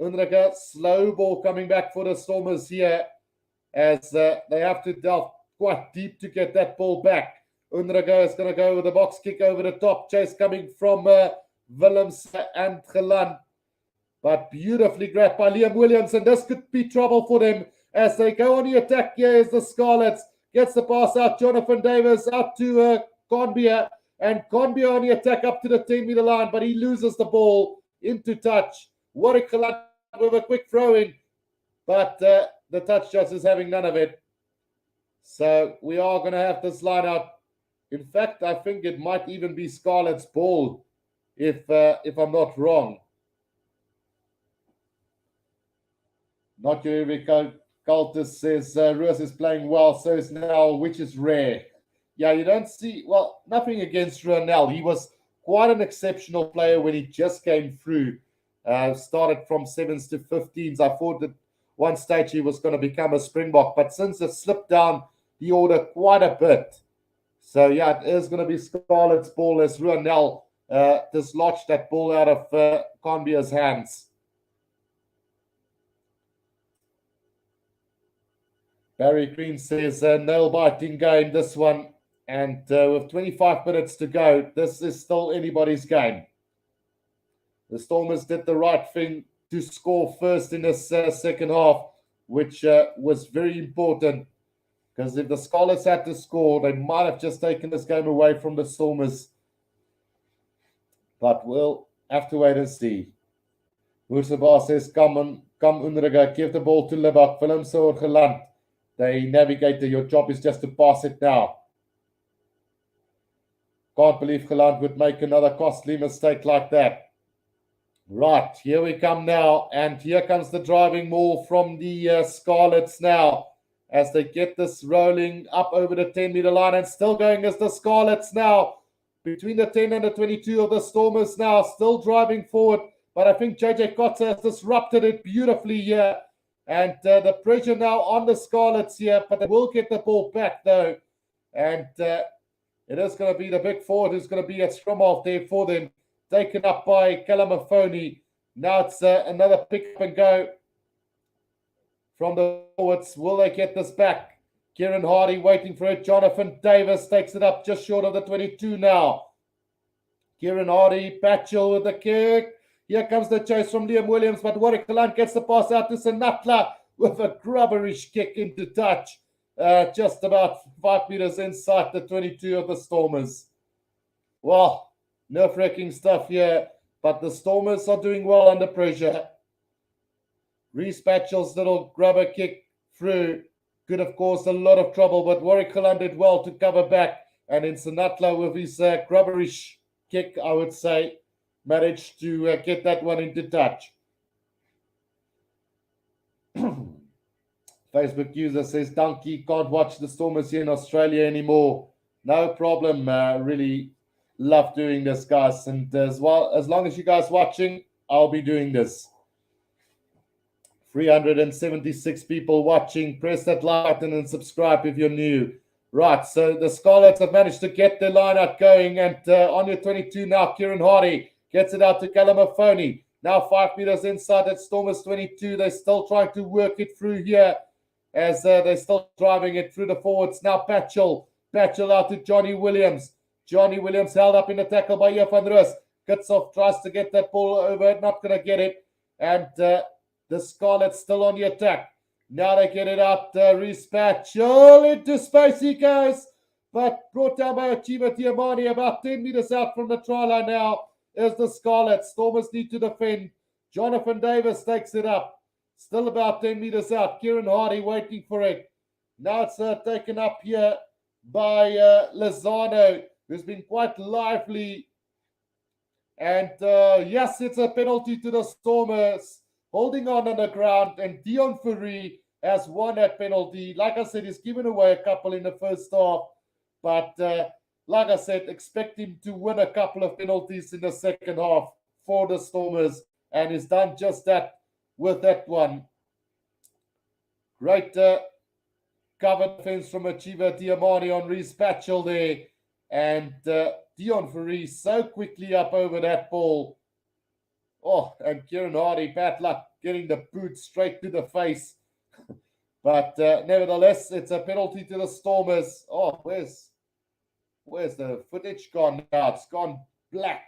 Unraga, slow ball coming back for the Stormers here, as they have to delve quite deep to get that ball back. Unraga is going to go with a box kick over the top. Chase coming from Willems and Geland. But beautifully grabbed by Liam Williams, and this could be trouble for them as they go on the attack here as the Scarlets. Gets the pass out. Jonathan Davis out to Conbia. And Conbia on the attack up to the 10-meter line, but he loses the ball into touch. Warwick Geland with a quick throw-in, but the touch judge is having none of it. So we are going to have this line out. In fact, I think it might even be Scarlet's ball, if I'm not wrong. Not your every cultist says Roos is playing well, so is Nell, which is rare. Yeah, you don't see, well, nothing against Ruanel. He was quite an exceptional player when he just came through. Started from 7s to 15s. I thought that one stage he was going to become a Springbok, but since it slipped down the order quite a bit. So, yeah, it is going to be Scarlet's ball as Ruanel dislodged that ball out of Conbia's hands. Barry Green says, nail-biting game, this one. And with 25 minutes to go, this is still anybody's game. The Stormers did the right thing to score first in this second half, which was very important. Because if the Scarlets had to score, they might have just taken this game away from the Stormers. But we'll have to wait and see. Mursabah says, come Unraga, give the ball to Libbok, Willems or Geland. They navigate, your job is just to pass it now. Can't believe Geland would make another costly mistake like that. Right, here we come now. And here comes the driving maul from the Scarlets now. As they get this rolling up over the 10-meter line and still going as the Scarlets now. between the 10 and the 22 of the Stormers now, still driving forward. But I think JJ Kotze has disrupted it beautifully here. And the pressure now on the Scarlets here, but they will get the ball back though. And it is going to be the big forward who's going to be at scrum off there for them. Taken up by Kalamafoni. Now it's another pick up and go from the forwards. Will they get this back? Kieran Hardy waiting for it. Jonathan Davis takes it up just short of the 22 now. Kieran Hardy, Patchell with the kick. Here comes the chase from Liam Williams, but Warwick Kalan gets the pass out to Sinatla with a grubberish kick into touch. Just about 5 meters inside the 22 of the Stormers. Well, nerve-wracking stuff here, but the Stormers are doing well under pressure. Reece Patchell's little grubber kick through could have caused a lot of trouble, but Warwick Kalan did well to cover back. And in Sinatla with his grubberish kick, I would say, managed to get that one into touch. Facebook user says, Donkey, can't watch the Stormers here in Australia anymore. No problem. Really love doing this, guys. And as long as you guys watching, I'll be doing this. 376 people watching. Press that like button and subscribe if you're new. Right, so the Scarlets have managed to get their line out going. And on your 22 now, Kieran Hardy gets it out to Kalamafoni. Now 5 meters inside that Stormers 22. They're still trying to work it through here as they're still driving it through the forwards. Now Patchell out to Johnny Williams. Johnny Williams held up in the tackle by Ian van Roos. Kitshoff tries to get that ball over, not going to get it. And the Scarlets still on the attack. Now they get it out. Reece Patchell into space he goes. But brought down by Achieva Tiamani about 10 meters out from the try line now. Is the Scarlets. Stormers need to defend. Jonathan Davis takes it up. Still about 10 meters out. Kieran Hardy waiting for it. Now it's taken up here by Lozano, who's been quite lively. And yes, it's a penalty to the Stormers. Holding on the ground. And Dion Fourie has won that penalty. Like I said, he's given away a couple in the first half. But like I said, expect him to win a couple of penalties in the second half for the Stormers. And he's done just that with that one. Great cover defense from Achieva Diamani on Reece Patchell there. And Dion Fourie so quickly up over that ball. Oh, and Kieran Hardy, bad luck, getting the boot straight to the face. But nevertheless, it's a penalty to the Stormers. Oh, where's the footage gone now? It's gone black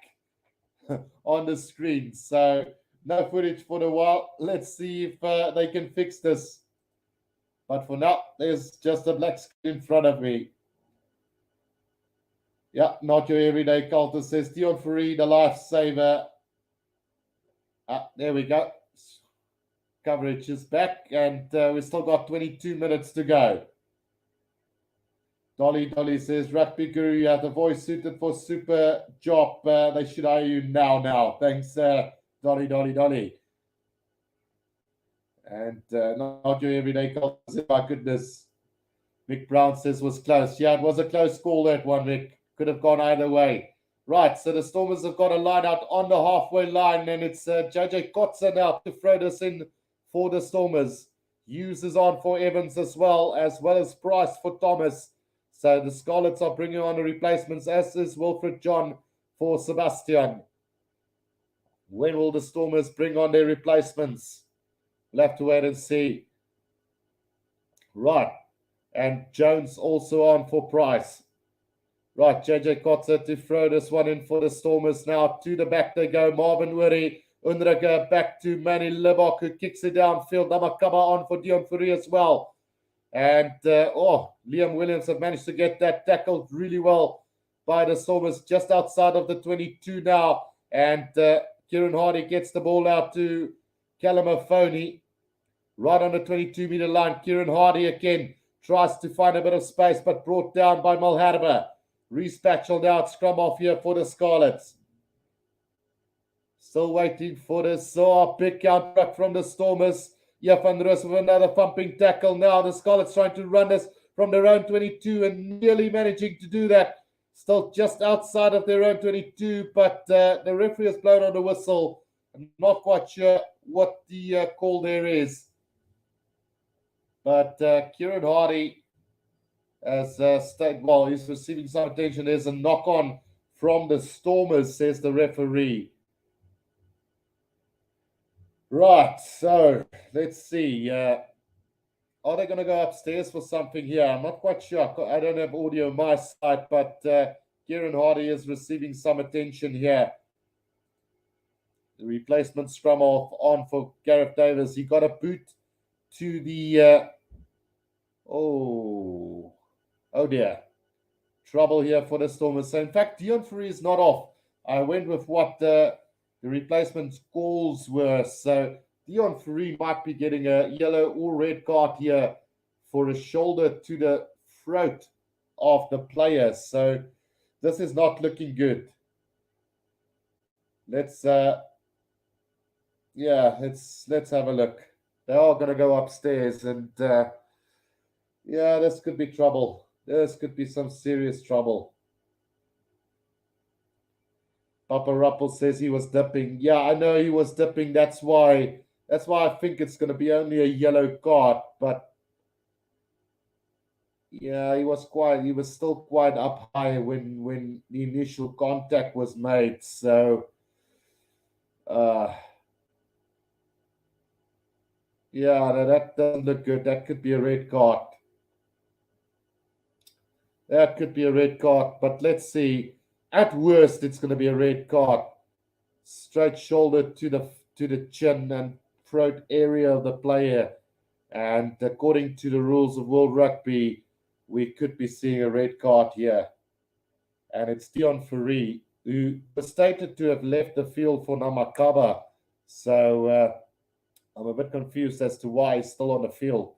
on the screen. So no footage for a while. Let's see if they can fix this. But for now, there's just a black screen in front of me. Yeah, not your everyday cultist, says Dion Fourie, the lifesaver. There we go. Coverage is back, and we've still got 22 minutes to go. Dolly says, Rugby Guru, you have the voice suited for super job. They should hire you now. Thanks, Dolly. And not your everyday cultist, my goodness. Mick Brown says was close. Yeah, it was a close call, that one, Mick. Could have gone either way. Right, so the Stormers have got a line out on the halfway line, and it's JJ Kotze now to throw this in for the Stormers. Hughes is on for Evans as well as Price for Thomas. So the Scarlets are bringing on the replacements, as is Wilfred John for Sebastian. When will the Stormers bring on their replacements? We'll have to wait and see. Right, and Jones also on for Price. Right, JJ Kotze to throw this one in for the Stormers now. To the back they go. Marvin Wiri, Unrega back to Manny Libok, who kicks it downfield. Namakaba on for Dion Fourie as well. And, Liam Williams have managed to get that tackled really well by the Stormers just outside of the 22 now. And Kieran Hardy gets the ball out to Kalamafoni. Right on the 22-meter line. Kieran Hardy again tries to find a bit of space, but brought down by Malherbe. Reece Patchell now at scrum off here for the Scarlets. Still waiting for this big counter from the Stormers. Van Roos with another thumping tackle now. The Scarlets trying to run this from their own 22 and nearly managing to do that. Still just outside of their own 22, but the referee has blown on the whistle. I'm not quite sure what the call there is. But Kieran Hardy has stayed, well, he's receiving some attention. There's a knock on from the Stormers, says the referee. Right, so let's see. Are they going to go upstairs for something here? I'm not quite sure. I don't have audio on my side, but Kieran Hardy is receiving some attention here. The replacement scrum off on for Gareth Davis. He got a boot to the... oh dear. Trouble here for the Stormers. So, in fact, Dion Fourie is not off. I went with what the replacement calls were. So, Dion Fourie might be getting a yellow or red card here for a shoulder to the throat of the player. So, this is not looking good. Let's have a look. They are going to go upstairs, and this could be trouble. This could be some serious trouble. Papa Ruppel says he was dipping. Yeah, I know he was dipping. That's why I think it's going to be only a yellow card. But yeah, he was still quite up high when the initial contact was made. So that doesn't look good. That could be a red card. That could be a red card, but let's see. At worst, it's going to be a red card. Straight shoulder to the chin and throat area of the player. And according to the rules of World Rugby, we could be seeing a red card here. And it's Dion Fourie, who was stated to have left the field for Namakaba. So I'm a bit confused as to why he's still on the field.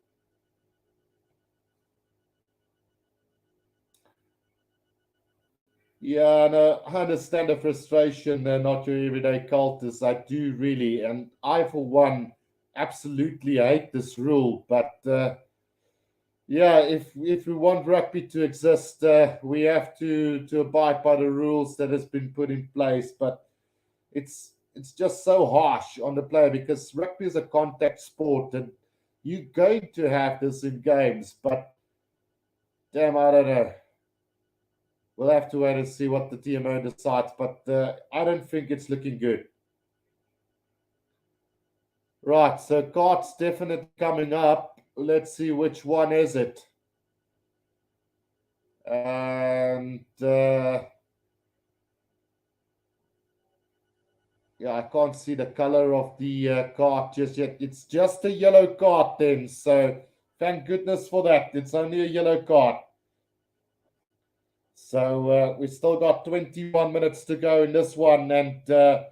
Yeah, no, I understand the frustration. They're not your everyday cultists. I do really. And I, for one, absolutely hate this rule. But if we want rugby to exist, we have to abide by the rules that has been put in place. But it's just so harsh on the player, because rugby is a contact sport, and you're going to have this in games. But damn, I don't know. We'll have to wait and see what the TMO decides, but I don't think it's looking good. Right, so cards definitely coming up. Let's see which one is it. And I can't see the color of the card just yet. It's just a yellow card then, so thank goodness for that. It's only a yellow card. So we still got 21 minutes to go in this one. And so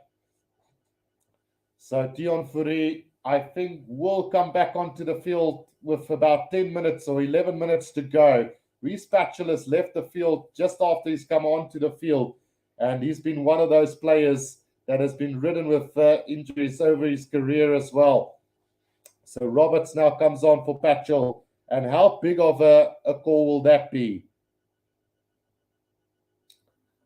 Dion Fourie, I think, will come back onto the field with about 10 minutes or 11 minutes to go. Reece Batchelor's left the field just after he's come onto the field. And he's been one of those players that has been ridden with injuries over his career as well. So Roberts now comes on for Batchel. And how big of a call will that be?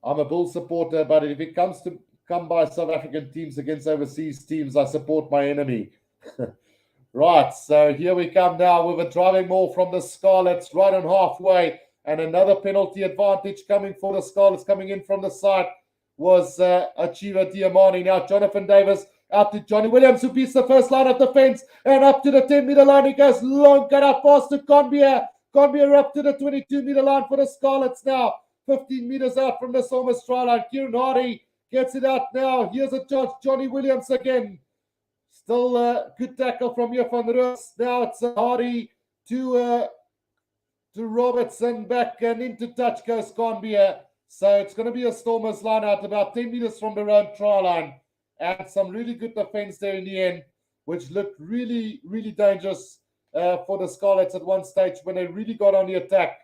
I'm a Bull supporter, but if it comes to come by South African teams against overseas teams, I support my enemy. Right, so here we come now with a driving maul from the Scarlets right on halfway, and another penalty advantage coming for the Scarlets. Coming in from the side was Achieva Diamani. Now Jonathan Davis out to Johnny Williams, who beats the first line of defense, and up to the 10-meter line he goes. Long cut out pass to Conbier. Conbier up to the 22-meter line for the Scarlets now. 15 meters out from the Stormers try line. Kieran Hardy gets it out now. Here's a chance. Johnny Williams again. Still a good tackle from here van Roos. Now it's Hardy to Robertson, back and into touch goes Conbier. So it's going to be a Stormers line out about 10 meters from their own try line. And some really good defense there in the end, which looked really, really dangerous for the Scarlets at one stage when they really got on the attack.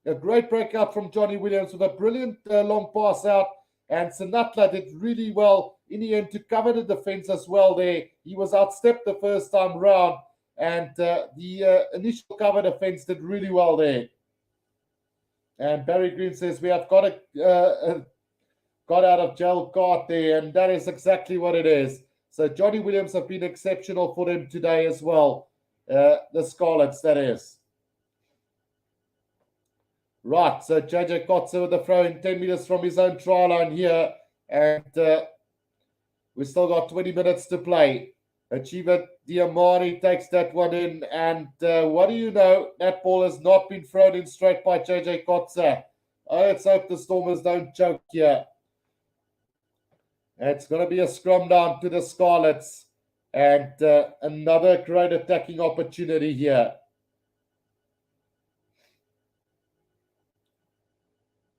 A great breakout from Johnny Williams with a brilliant long pass out. And Sinatla did really well in the end to cover the defense as well there. He was outstepped the first time round. And the initial cover defense did really well there. And Barry Green says we have got a got out of jail card there, and that is exactly what it is. So Johnny Williams have been exceptional for them today as well. The Scarlets, that is. Right, so JJ Kotze with the throw in 10 meters from his own try line here. And we still got 20 minutes to play. Achiever Diamari takes that one in. And what do you know? That ball has not been thrown in straight by JJ Kotze. Let's hope the Stormers don't choke here. It's going to be a scrum down to the Scarlets. And another great attacking opportunity here.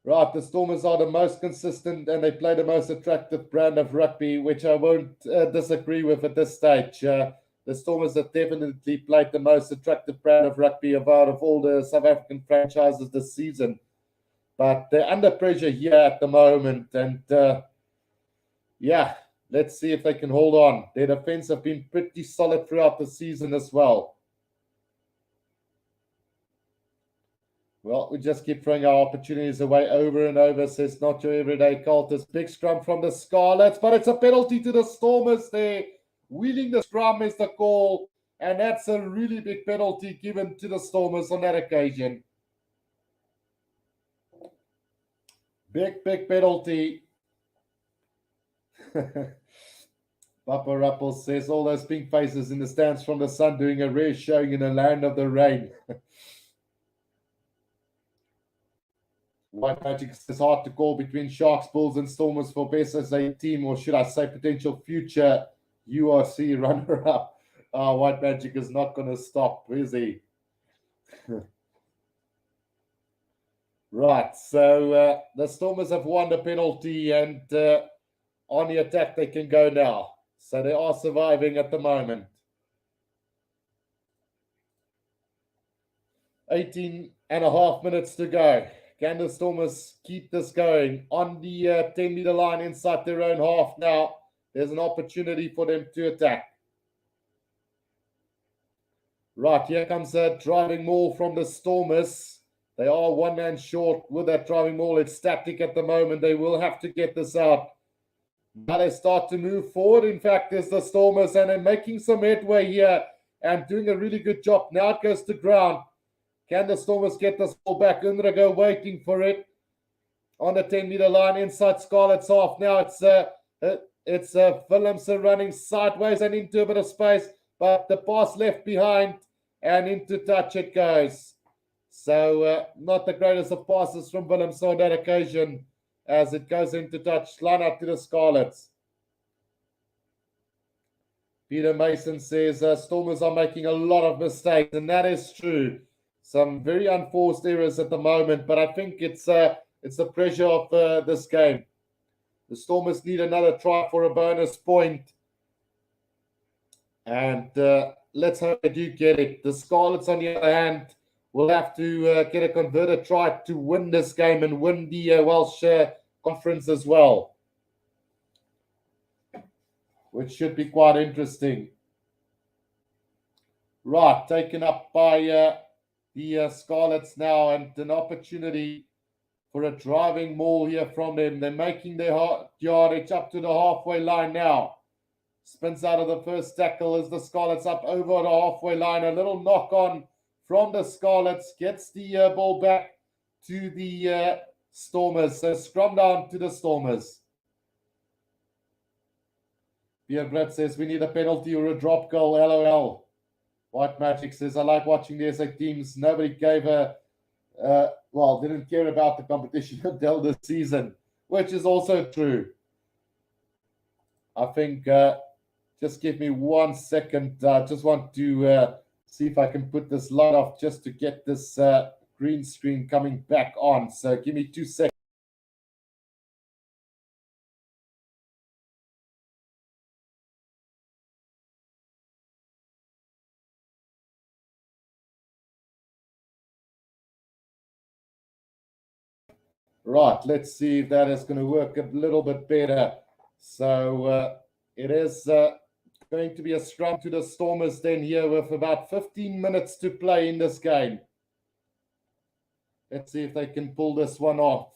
Right, the Stormers are the most consistent and they play the most attractive brand of rugby, which I won't disagree with at this stage. The Stormers have definitely played the most attractive brand of rugby out of all the South African franchises this season. But they're under pressure here at the moment. And yeah, let's see if they can hold on. Their defense have been pretty solid throughout the season as well. Well, we just keep throwing our opportunities away over and over, says not your everyday Cultist. Big scrum from the Scarlets, but it's a penalty to the Stormers there. Wheeling the scrum is the call, and that's a really big penalty given to the Stormers on that occasion. Big penalty. Papa Rappel says all those pink faces in the stands from the sun doing a rare showing in the land of the rain. White Magic is hard to call between Sharks, Bulls, and Stormers for best as a team, or should I say potential future URC runner-up. White Magic is not going to stop, is he? Right, so the Stormers have won the penalty, and on the attack they can go now. So they are surviving at the moment. 18 and a half minutes to go. Can the Stormers keep this going on the 10-meter line inside their own half now? There's an opportunity for them to attack. Right, here comes a driving maul from the Stormers. They are one man short with that driving maul. It's static at the moment. They will have to get this out. Now they start to move forward. In fact, there's the Stormers, and they're making some headway here and doing a really good job. Now it goes to ground. Can the Stormers get this ball back? Unrago waiting for it on the 10-meter line inside Scarlet's half. Now it's Willemse running sideways and into a bit of space, but the pass left behind and into touch it goes. So not the greatest of passes from Willemse on that occasion as it goes into touch. Line up to the Scarlets. Peter Mason says Stormers are making a lot of mistakes, and that is true. Some very unforced errors at the moment, but I think it's the pressure of this game. The Stormers need another try for a bonus point. And let's hope they do get it. The Scarlets, on the other hand, will have to get a converted try to win this game and win the Welsh Conference as well, which should be quite interesting. Right, taken up by the Scarlets now, and an opportunity for a driving maul here from them. They're making their yardage up to the halfway line now. Spins out of the first tackle as the Scarlets up over the halfway line. A little knock on from the Scarlets. Gets the ball back to the Stormers. So scrum down to the Stormers. Pierre Brett says we need a penalty or a drop goal. LOL. White Magic says, I like watching the SA teams. Nobody gave didn't care about the competition until this season, which is also true. I think, just give me 1 second. I just want to see if I can put this light off just to get this green screen coming back on. So give me 2 seconds. Right, let's see if that is going to work a little bit better. So it is going to be a scrum to the Stormers then here with about 15 minutes to play in this game. Let's see if they can pull this one off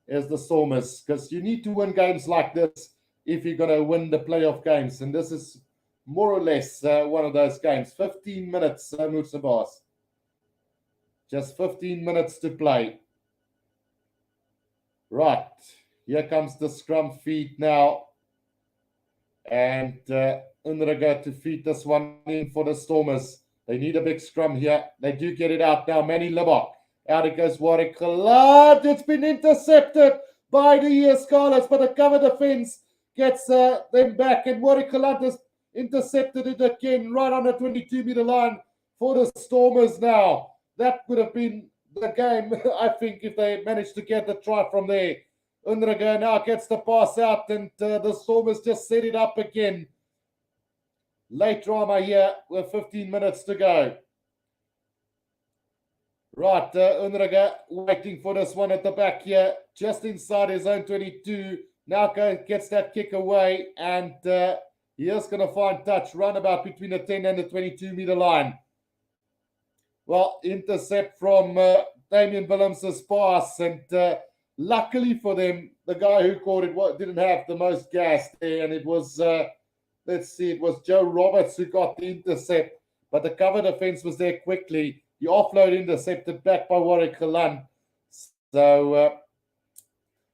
as the Stormers, because you need to win games like this if you're going to win the playoff games. And this is more or less one of those games. 15 minutes, Mutsabas. Just 15 minutes to play. Right. Here comes the scrum feed now. And Unraga to feed this one in for the Stormers. They need a big scrum here. They do get it out now. Manny Libok. Out it goes Warwick Khalad. It's been intercepted by the Scarlets, but the cover defense gets them back. And Warwick Khalad has intercepted it again right on the 22-meter line for the Stormers now. That would have been the game, I think, if they managed to get the try from there. Unraga now gets the pass out, and the Stormers just set it up again. Late drama here with 15 minutes to go. Right, Unraga waiting for this one at the back here, just inside his own 22. Now gets that kick away, and he is going to find touch roundabout between the 10 and the 22-meter line. Well, intercept from Damien Willems's pass, and luckily for them, the guy who caught it didn't have the most gas there, and it was, let's see, it was Joe Roberts who got the intercept, but the cover defense was there quickly. The offload intercepted back by Warwick Khalad. So,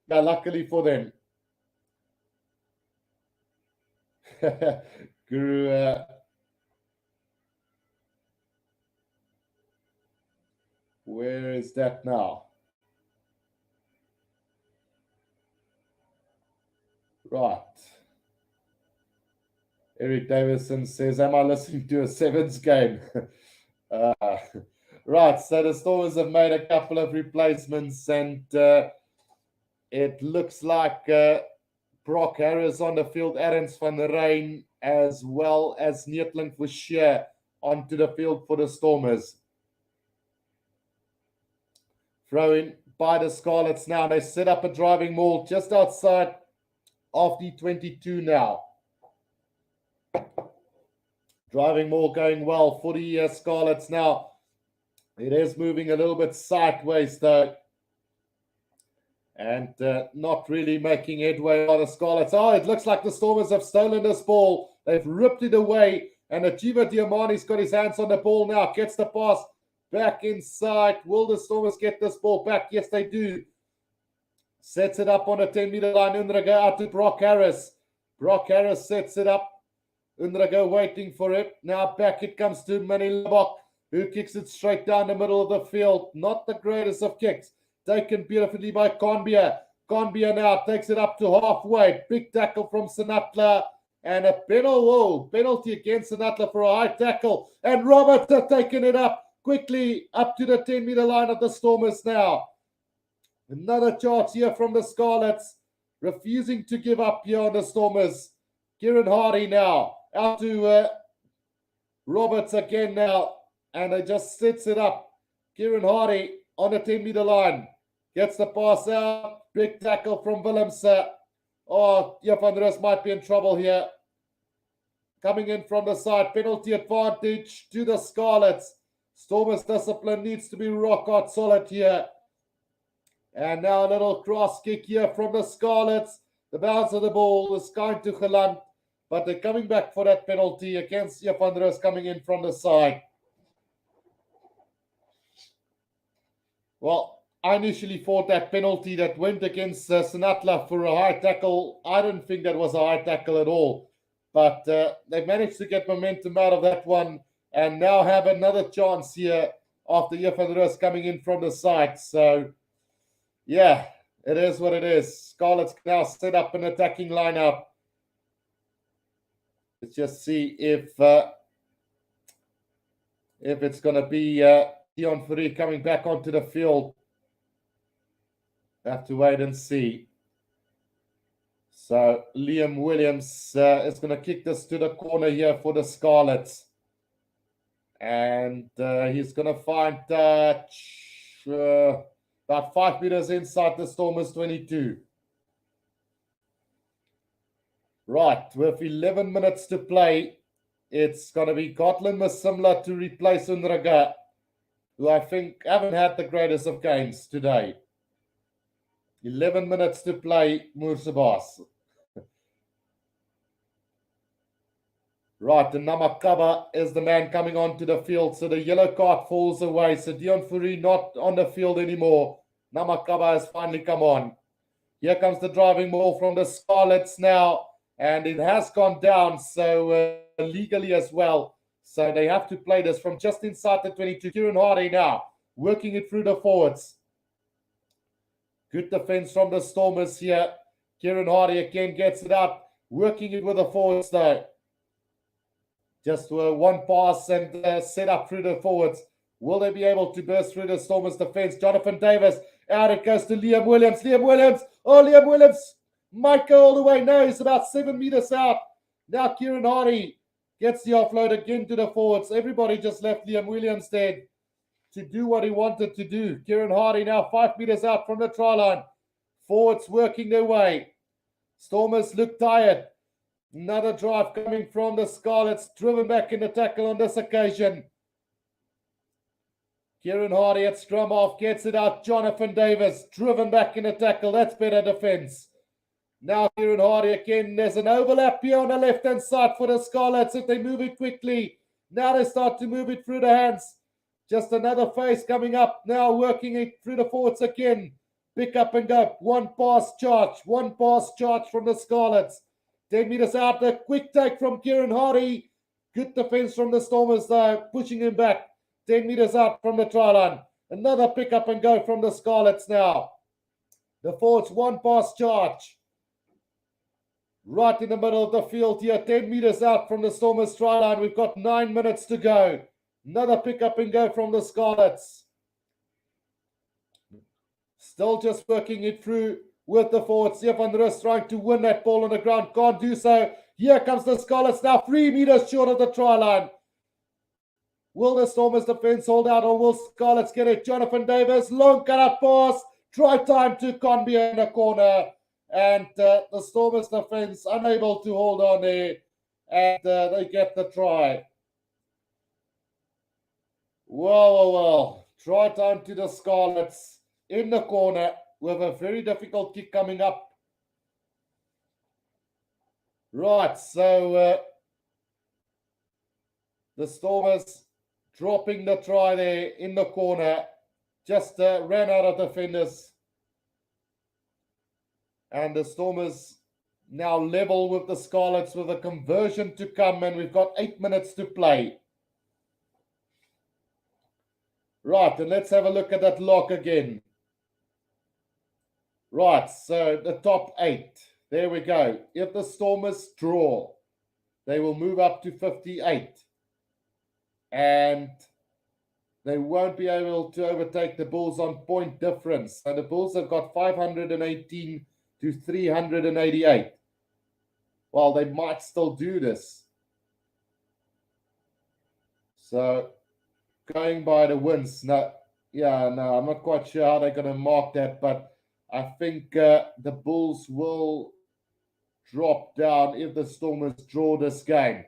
yeah, luckily for them. Guru, where is that now? Right. Eric Davison says, am I listening to a Sevens game? Right, so the Stormers have made a couple of replacements, and it looks like Brock Harris on the field, Arends van der Rein, as well as Neetling Fouchier onto the field for the Stormers. Throw in by the Scarlets now. They set up a driving maul just outside of the 22 now. Driving maul going well for the Scarlets now. It is moving a little bit sideways though. And not really making headway by the Scarlets. Oh, it looks like the Stormers have stolen this ball. They've ripped it away. And Achiva Diamani's got his hands on the ball now. Gets the pass back inside. Will the Stormers get this ball back? Yes, they do. Sets it up on the 10-meter line. Unraga out to Brock Harris. Brock Harris sets it up. Unraga waiting for it. Now back it comes to Manny Libok, who kicks it straight down the middle of the field. Not the greatest of kicks. Taken beautifully by Conbia. Conbia now takes it up to halfway. Big tackle from Sinatla. And a penalty against Sinatla for a high tackle. And Roberts have taken it up quickly up to the 10-meter line of the Stormers now. Another charge here from the Scarlets. Refusing to give up here on the Stormers. Kieran Hardy now. Out to Roberts again now. And he just sets it up. Kieran Hardy on the 10-meter line. Gets the pass out. Big tackle from Willems. Oh, Van der Rust might be in trouble here. Coming in from the side. Penalty advantage to the Scarlets. Stormers' discipline needs to be rock hard solid here. And now a little cross kick here from the Scarlets. The bounce of the ball is going to Geland. But they're coming back for that penalty against Van der Rust coming in from the side. Well, I initially thought that penalty that went against Sinatla for a high tackle, I didn't think that was a high tackle at all. But they've managed to get momentum out of that one and now have another chance here after Van der Rust coming in from the side. So, yeah, it is what it is. Scarlets now set up an attacking lineup. Let's just see if it's going to be Dion Fourie coming back onto the field. Have to wait and see. So Liam Williams is going to kick this to the corner here for the Scarlets. And he's going to find touch about 5 meters inside the Stormers 22. Right, with 11 minutes to play, it's going to be Gotland Masimla to replace Unraga. who I think haven't had the greatest of games today. 11 minutes to play, Mursabas. Right, the Namakaba is the man coming onto the field, so the yellow card falls away. So Dion Fourie not on the field anymore. Namakaba has finally come on. Here comes the driving ball from the Scarlets now, and it has gone down, so legally as well. So they have to play this from just inside the 22. Kieran Hardy now, working it through the forwards. Good defense from the Stormers here. Kieran Hardy again gets it out, working it with the forwards though. Just one pass and set up through the forwards. Will they be able to burst through the Stormers' defense? Jonathan Davis. Out it goes to Liam Williams. Liam Williams. Oh, Liam Williams might go all the way. No, he's about 7 meters out. Now Kieran Hardy gets the offload again to the forwards. Everybody just left Liam Williams there to do what he wanted to do. Kieran Hardy now 5 meters out from the try line. Forwards working their way. Stormers look tired. Another drive coming from the Scarlets, driven back in the tackle on this occasion. Kieran Hardy at scrum half gets it out. Jonathan Davis, driven back in the tackle. That's better defense. Now Kieran Hardy again. There's an overlap here on the left-hand side for the Scarlets. If they move it quickly, now they start to move it through the hands. Just another phase coming up. Now working it through the forwards again. Pick up and go. One pass charge from the Scarlets. 10 meters out, a quick take from Kieran Hardy. Good defense from the Stormers though, pushing him back. 10 meters out from the try line. Another pick up and go from the Scarlets now. The forwards, one pass charge. Right in the middle of the field here, 10 meters out from the Stormers try line. We've got 9 minutes to go. Another pick up and go from the Scarlets. Still just working it through with the forward. Stefan Rus trying to win that ball on the ground. Can't do so. Here comes the Scarlets now 3 meters short of the try line. Will the Stormers defense hold out or will Scarlets get it? Jonathan Davis, long cut-out pass. Try time to Conby in the corner. And the Stormers defense unable to hold on there. And they get the try. Well. Try time to the Scarlets in the corner. We have a very difficult kick coming up. Right, so the Stormers dropping the try there in the corner. Just ran out of defenders. And the Stormers now level with the Scarlets with a conversion to come. And we've got 8 minutes to play. Right, and let's have a look at that lock again. Right, so the top 8. There we go. If the Stormers draw, they will move up to 58. And they won't be able to overtake the Bulls on point difference. So the Bulls have got 518 to 388. Well, they might still do this. So going by the wins, no, I'm not quite sure how they're going to mark that, but I think the Bulls will drop down if the Stormers draw this game.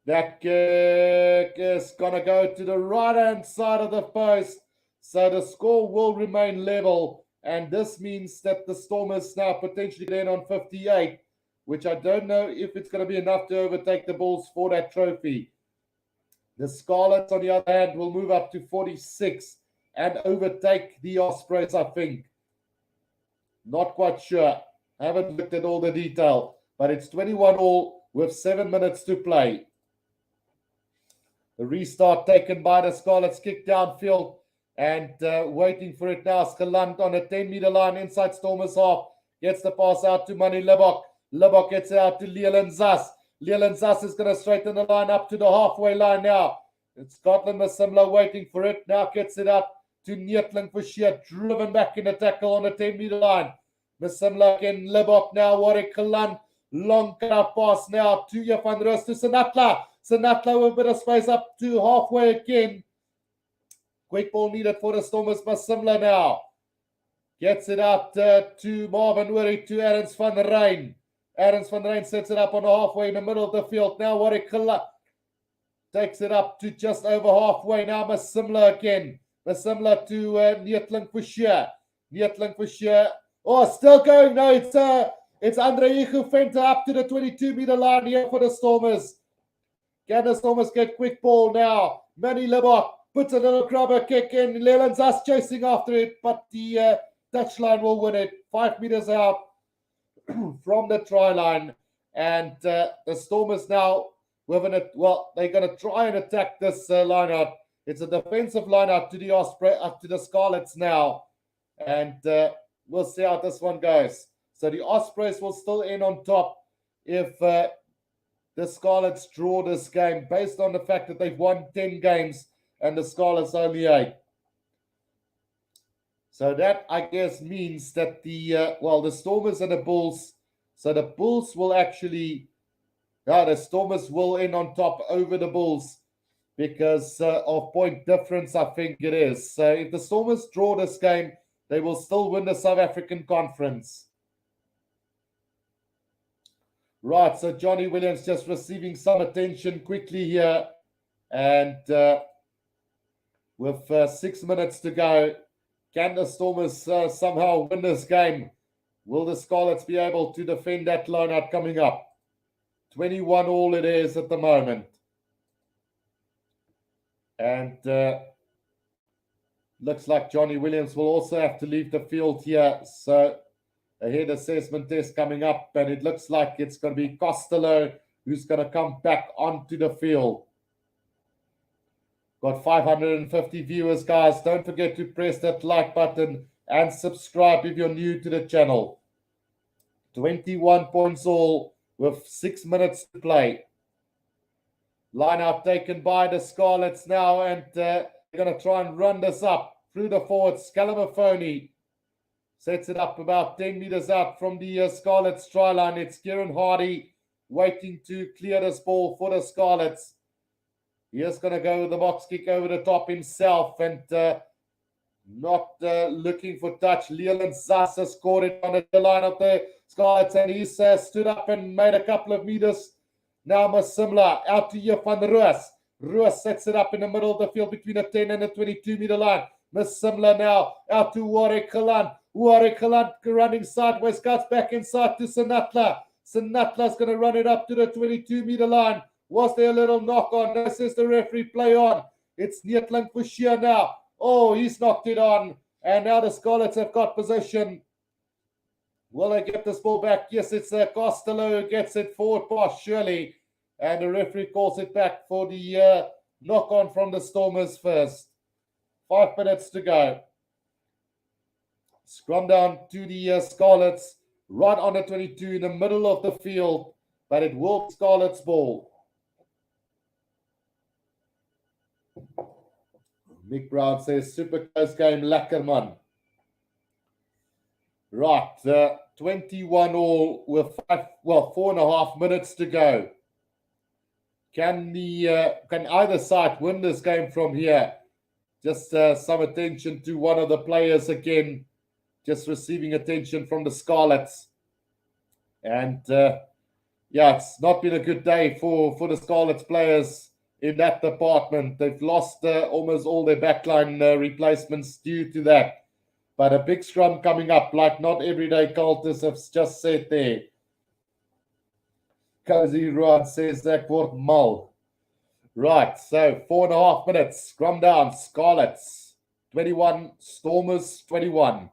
That kick is going to go to the right-hand side of the post. So the score will remain level. And this means that the Stormers now potentially get in on 58, which I don't know if it's going to be enough to overtake the Bulls for that trophy. The Scarlets, on the other hand, will move up to 46 and overtake the Ospreys, I think. Not quite sure. I haven't looked at all the detail, but it's 21-all with 7 minutes to play. The restart taken by the Scarlets, kick downfield and waiting for it now. Scalant on a 10-meter line inside Stormers half. Gets the pass out to Mani Lebok. Lebok gets it out to Leland Zas. Leland Zas is going to straighten the line up to the halfway line now. It's Scotland Masimla waiting for it. Now gets it up to Neetling for sheer, driven back in the tackle on the 10-meter line. Masimla again, Lebok now, Warwick Kalan, long cut pass now to Van Rust to Sanatla. Sanatla with a bit of space up to halfway again. Quick ball needed for the Stormers. Masimla now gets it out to Marvin Wurry to Adams van Rijn. Adams van Rijn sets it up on the halfway in the middle of the field. Now Warwick Kalan. takes it up to just over halfway now. Masimla again. Masimla to Neetling for sure. Neetling for sure. Oh, still going. No, it's Andre Igufenta up to the 22-meter line here for the Stormers. Can the Stormers get quick ball now? Manny Lebok puts a little grubber kick in. Leland's us chasing after it, but the touchline will win it. 5 meters out from the try line. And the Stormers now, they're going to try and attack this line out. It's a defensive line out to the Osprey, up to the Scarlets now. And we'll see how this one goes. So the Ospreys will still end on top if the Scarlets draw this game, based on the fact that they've won 10 games and the Scarlets only 8. So that, I guess, means that the Stormers and the Bulls, so the Bulls will actually, the Stormers will end on top over the Bulls because of point difference, I think it is. So if the Stormers draw this game, they will still win the South African Conference. Right, so Johnny Williams just receiving some attention quickly here. And with 6 minutes to go, can the Stormers somehow win this game? Will the Scarlets be able to defend that line out coming up? 21 all it is at the moment. And looks like Johnny Williams will also have to leave the field here. So a head assessment test coming up, and it looks like it's going to be Costello who's going to come back onto the field. Got 550 viewers, guys. Don't forget to press that like button and subscribe if you're new to the channel. 21 points all with 6 minutes to play. Line out taken by the Scarlets now, and they're going to try and run this up through the forwards. Scalamafoni sets it up about 10 meters out from the Scarlets try line. It's Kieran Hardy waiting to clear this ball for the Scarlets. He's going to go with the box kick over the top himself and not looking for touch. Leland Zasa scored it on the line of the Scarlets, and he's stood up and made a couple of meters. Now Masimla out to Johan Roos. Roos sets it up in the middle of the field between the 10 and the 22-meter line. Masimla now out to Warwick Kalan. Warwick Kalan running sideways, cuts back inside to Sinatla. Sinatla's going to run it up to the 22-meter line. Was there a little knock on? No, says the referee, play on. It's Neetling Fushia now. Oh, he's knocked it on. And now the Scarlets have got possession. Will they get this ball back? Yes, it's Costello who gets it forward pass, surely. And the referee calls it back for the knock on from the Stormers first. 5 minutes to go. Scrum down to the Scarlets. Right on the 22 in the middle of the field. But it will be Scarlets' ball. Mick Brown says, super close game, Lackerman. Right, 21 all with 4.5 minutes to go. Can either side win this game from here? Just some attention to one of the players again, just receiving attention from the Scarlets. And it's not been a good day for the Scarlets players in that department. They've lost almost all their backline replacements due to that. But a big scrum coming up, like not everyday cultists have just said there. Cozy Ruan says that word mal. Right, so 4.5 minutes. Scrum down, Scarlets 21, Stormers 21.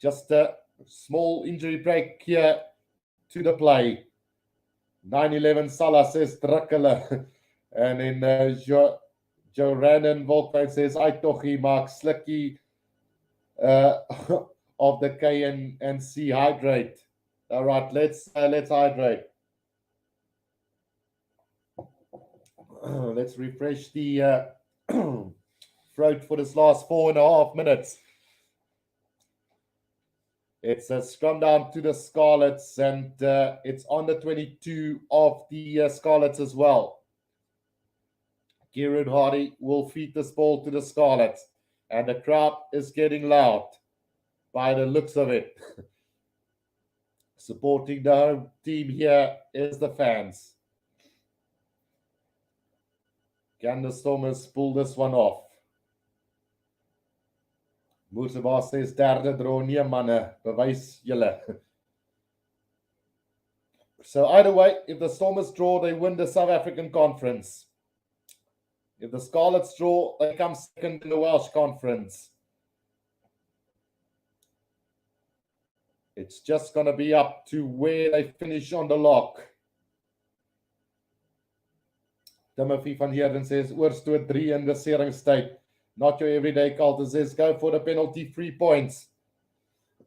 Just a small injury break here to the play. 9-11 Salah says Drukkele. And then Joe Rannon Volkman says Aitochi Mark Slicky of the K and C hydrate. All right, let's hydrate. Let's refresh the throat for this last 4.5 minutes. It's a scrum down to the Scarlets, and it's on the 22 of the Scarlets as well. Kieran Hardy will feed this ball to the Scarlets, and the crowd is getting loud by the looks of it. Supporting the home team here is the fans. Can the Stormers pull this one off? Moerseba says derde draw, nee manne, bewys julle. So either way, if the Stormers draw, they win the South African Conference. If the Scarlets draw, they come second in the Welsh Conference. It's just going to be up to where they finish on the lock. Timothy van Heerden says, Oorstoot 3 in the searing state. Not your everyday cult. Says, go for the penalty, 3 points.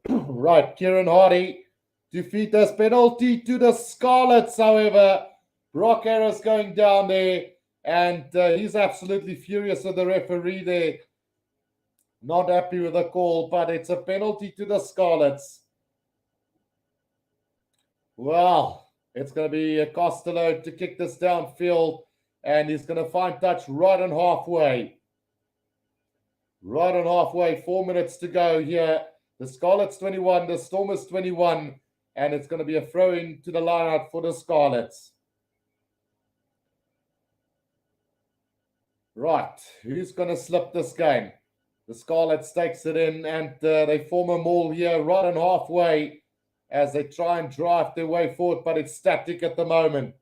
Right, Kieran Hardy defeat this penalty to the Scarlets, however. Brock Harris going down there, and he's absolutely furious with the referee there. Not happy with the call, but it's a penalty to the Scarlets. Well, it's going to be Costello to kick this downfield, and he's going to find touch right on halfway. Right on halfway, 4 minutes to go here. The Scarlets 21, the Stormers 21, and it's going to be a throw-in to the line-out for the Scarlets. Right, who's going to slip this game? The Scarlets takes it in, and they form a maul here right on halfway as they try and drive their way forward, but it's static at the moment.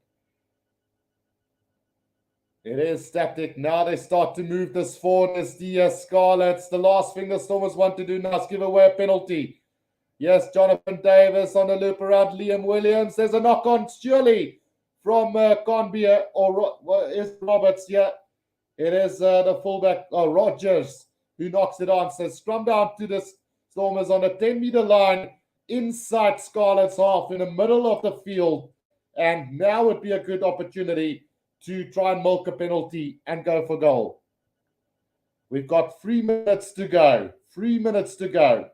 It is static. Now they start to move this forward as the Scarlets. The last thing the Stormers want to do now is give away a penalty. Yes, Jonathan Davis on the loop around Liam Williams. There's a knock on, surely, from Conbeer, or is Roberts here? It is the fullback, Rogers, who knocks it on. So scrum down to the Stormers on the 10-meter line inside Scarlet's half in the middle of the field. And now would be a good opportunity to try and milk a penalty and go for goal. We've got 3 minutes to go. 3 minutes to go.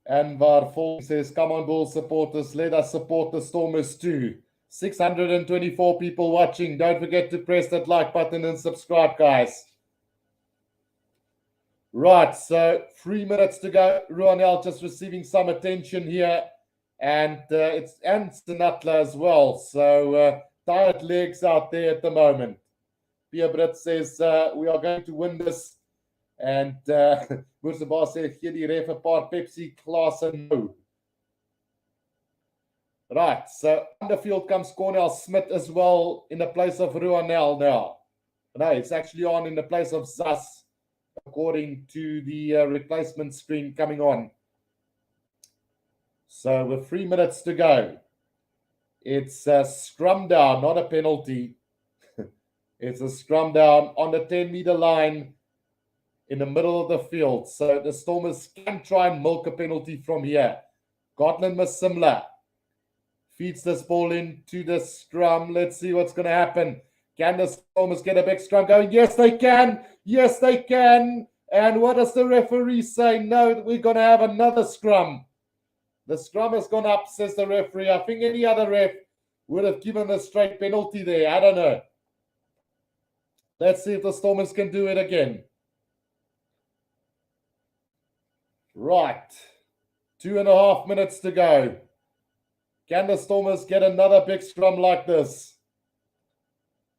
And Varfol says, come on, Bull supporters, let us support the Stormers too. 624 people watching. Don't forget to press that like button and subscribe, guys. Right, so 3 minutes to go. Ruanel just receiving some attention here. And it's Sinatla as well. So tired legs out there at the moment. Pierre Britt says, we are going to win this. And Moerseba says, gee die ref 'n paar Pepsi glase nou. Right, so on the field comes Cornell Smith as well in the place of Ruanel now. No, it's actually on in the place of Zas, according to the replacement screen coming on. So with 3 minutes to go, it's a scrum down, not a penalty. It's a scrum down on the 10-meter line in the middle of the field. So the Stormers can try and milk a penalty from here. Gotland Masimla feeds this ball into the scrum. Let's see what's going to happen. Can the Stormers get a big scrum going? Yes, they can. Yes, they can. And what does the referee say? No, we're going to have another scrum. The scrum has gone up, says the referee. I think any other ref would have given a straight penalty there. I don't know. Let's see if the Stormers can do it again. Right. 2.5 minutes to go. Can the Stormers get another big scrum like this?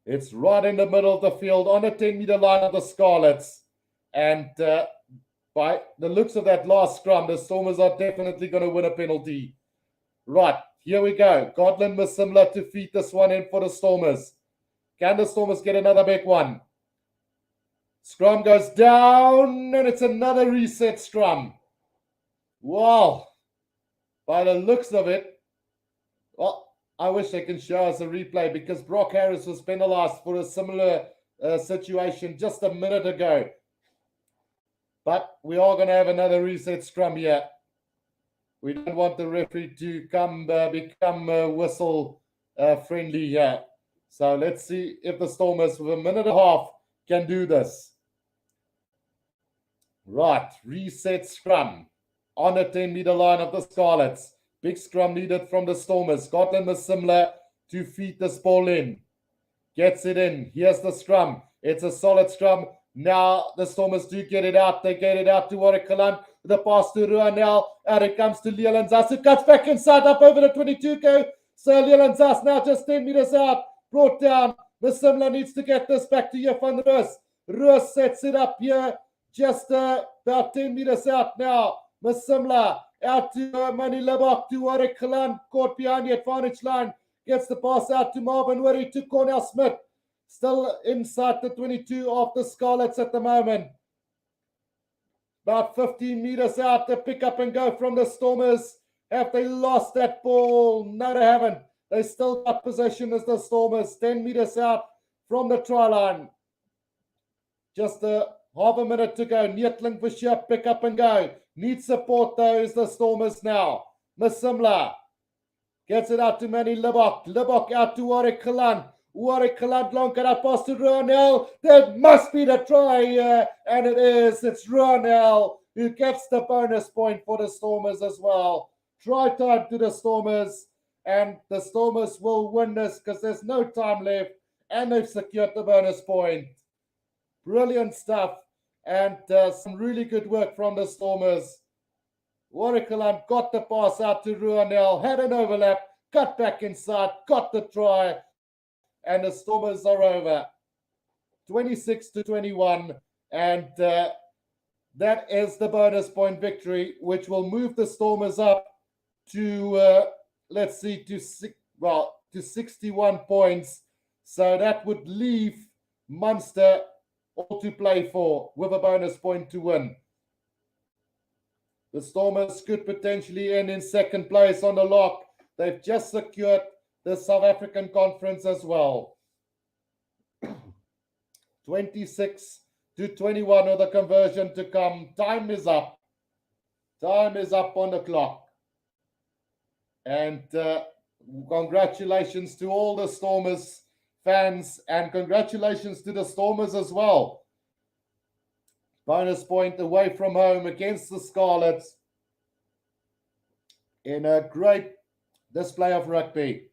It's right in the middle of the field on the 10-meter line of the Scarlets. And by the looks of that last scrum, the Stormers are definitely going to win a penalty. Right, here we go. Gotland Masimla to feed this one in for the Stormers. Can the Stormers get another big one? Scrum goes down, and it's another reset scrum. Wow. By the looks of it, well, I wish they can show us a replay because Brock Harris was penalized for a similar situation just a minute ago. But we are going to have another reset scrum here. We don't want the referee to become whistle friendly here. So let's see if the Stormers with a minute and a half can do this. Right, reset scrum on the 10-meter line of the Scarlets. Big scrum needed from the Stormers. Gotland Masimla to feed this ball in. Gets it in. Here's the scrum. It's a solid scrum. Now the Stormers do get it out. They get it out to Warwick Kalan. The pass to Ruanel. And it comes to Leland Zas, who cuts back inside up over the 22 go. So Leland Zas now just 10 meters out. brought down. Masimla needs to get this back to Van Roos. Roos sets it up here, just about 10 meters out now. Masimla out to Mani Lebok, to Warwick Kalan, caught behind the advantage line. Gets the pass out to Marvin Witty, to Cornell Smith. Still inside the 22 of the Scarlets at the moment. About 15 meters out, the pick up and go from the Stormers. Have they lost that ball? No, they haven't. They still got possession as the Stormers. 10 meters out from the try line. Just a half a minute to go. Neetling for sure, pick up and go. Need support though is the Stormers now. Masimla gets it out to Manny Libok. Libok out to Warwick Kalan. Warwick Kalan long cut pass to Ronel. That must be the try here. And it is. It's Ronel who gets the bonus point for the Stormers as well. Try time to the Stormers. And the Stormers will win this because there's no time left. And they've secured the bonus point. Brilliant stuff. And some really good work from the Stormers. Warwick Kalan got the pass out to Ronel. Had an overlap. Cut back inside. Got the try. And the Stormers are over 26-21. And that is the bonus point victory, which will move the Stormers up to, let's see, to 61 points. So that would leave Munster all to play for with a bonus point to win. The Stormers could potentially end in second place on the lock. They've just secured the South African Conference as well. 26-21 with the conversion to come. Time is up. Time is up on the clock. And congratulations to all the Stormers fans and congratulations to the Stormers as well. Bonus point away from home against the Scarlets in a great display of rugby.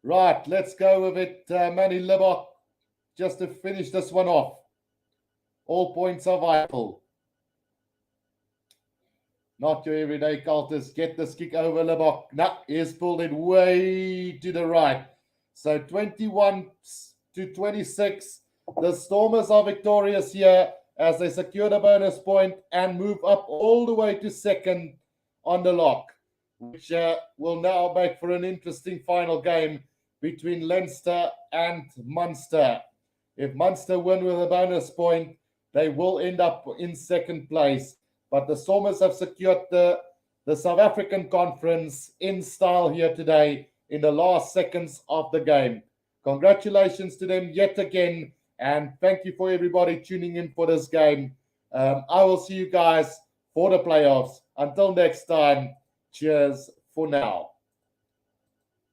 Right, let's go with it, Manny Libok, just to finish this one off. All points are vital. Not your everyday cultist. Get this kick over Libok. No, he's pulled it way to the right. So 21-26. The Stormers are victorious here as they secure the bonus point and move up all the way to second on the lock, which will now make for an interesting final game between Leinster and Munster. If Munster win with a bonus point, they will end up in second place. But the Stormers have secured the South African Conference in style here today in the last seconds of the game. Congratulations to them yet again. And thank you for everybody tuning in for this game. I will see you guys for the playoffs. Until next time, cheers for now.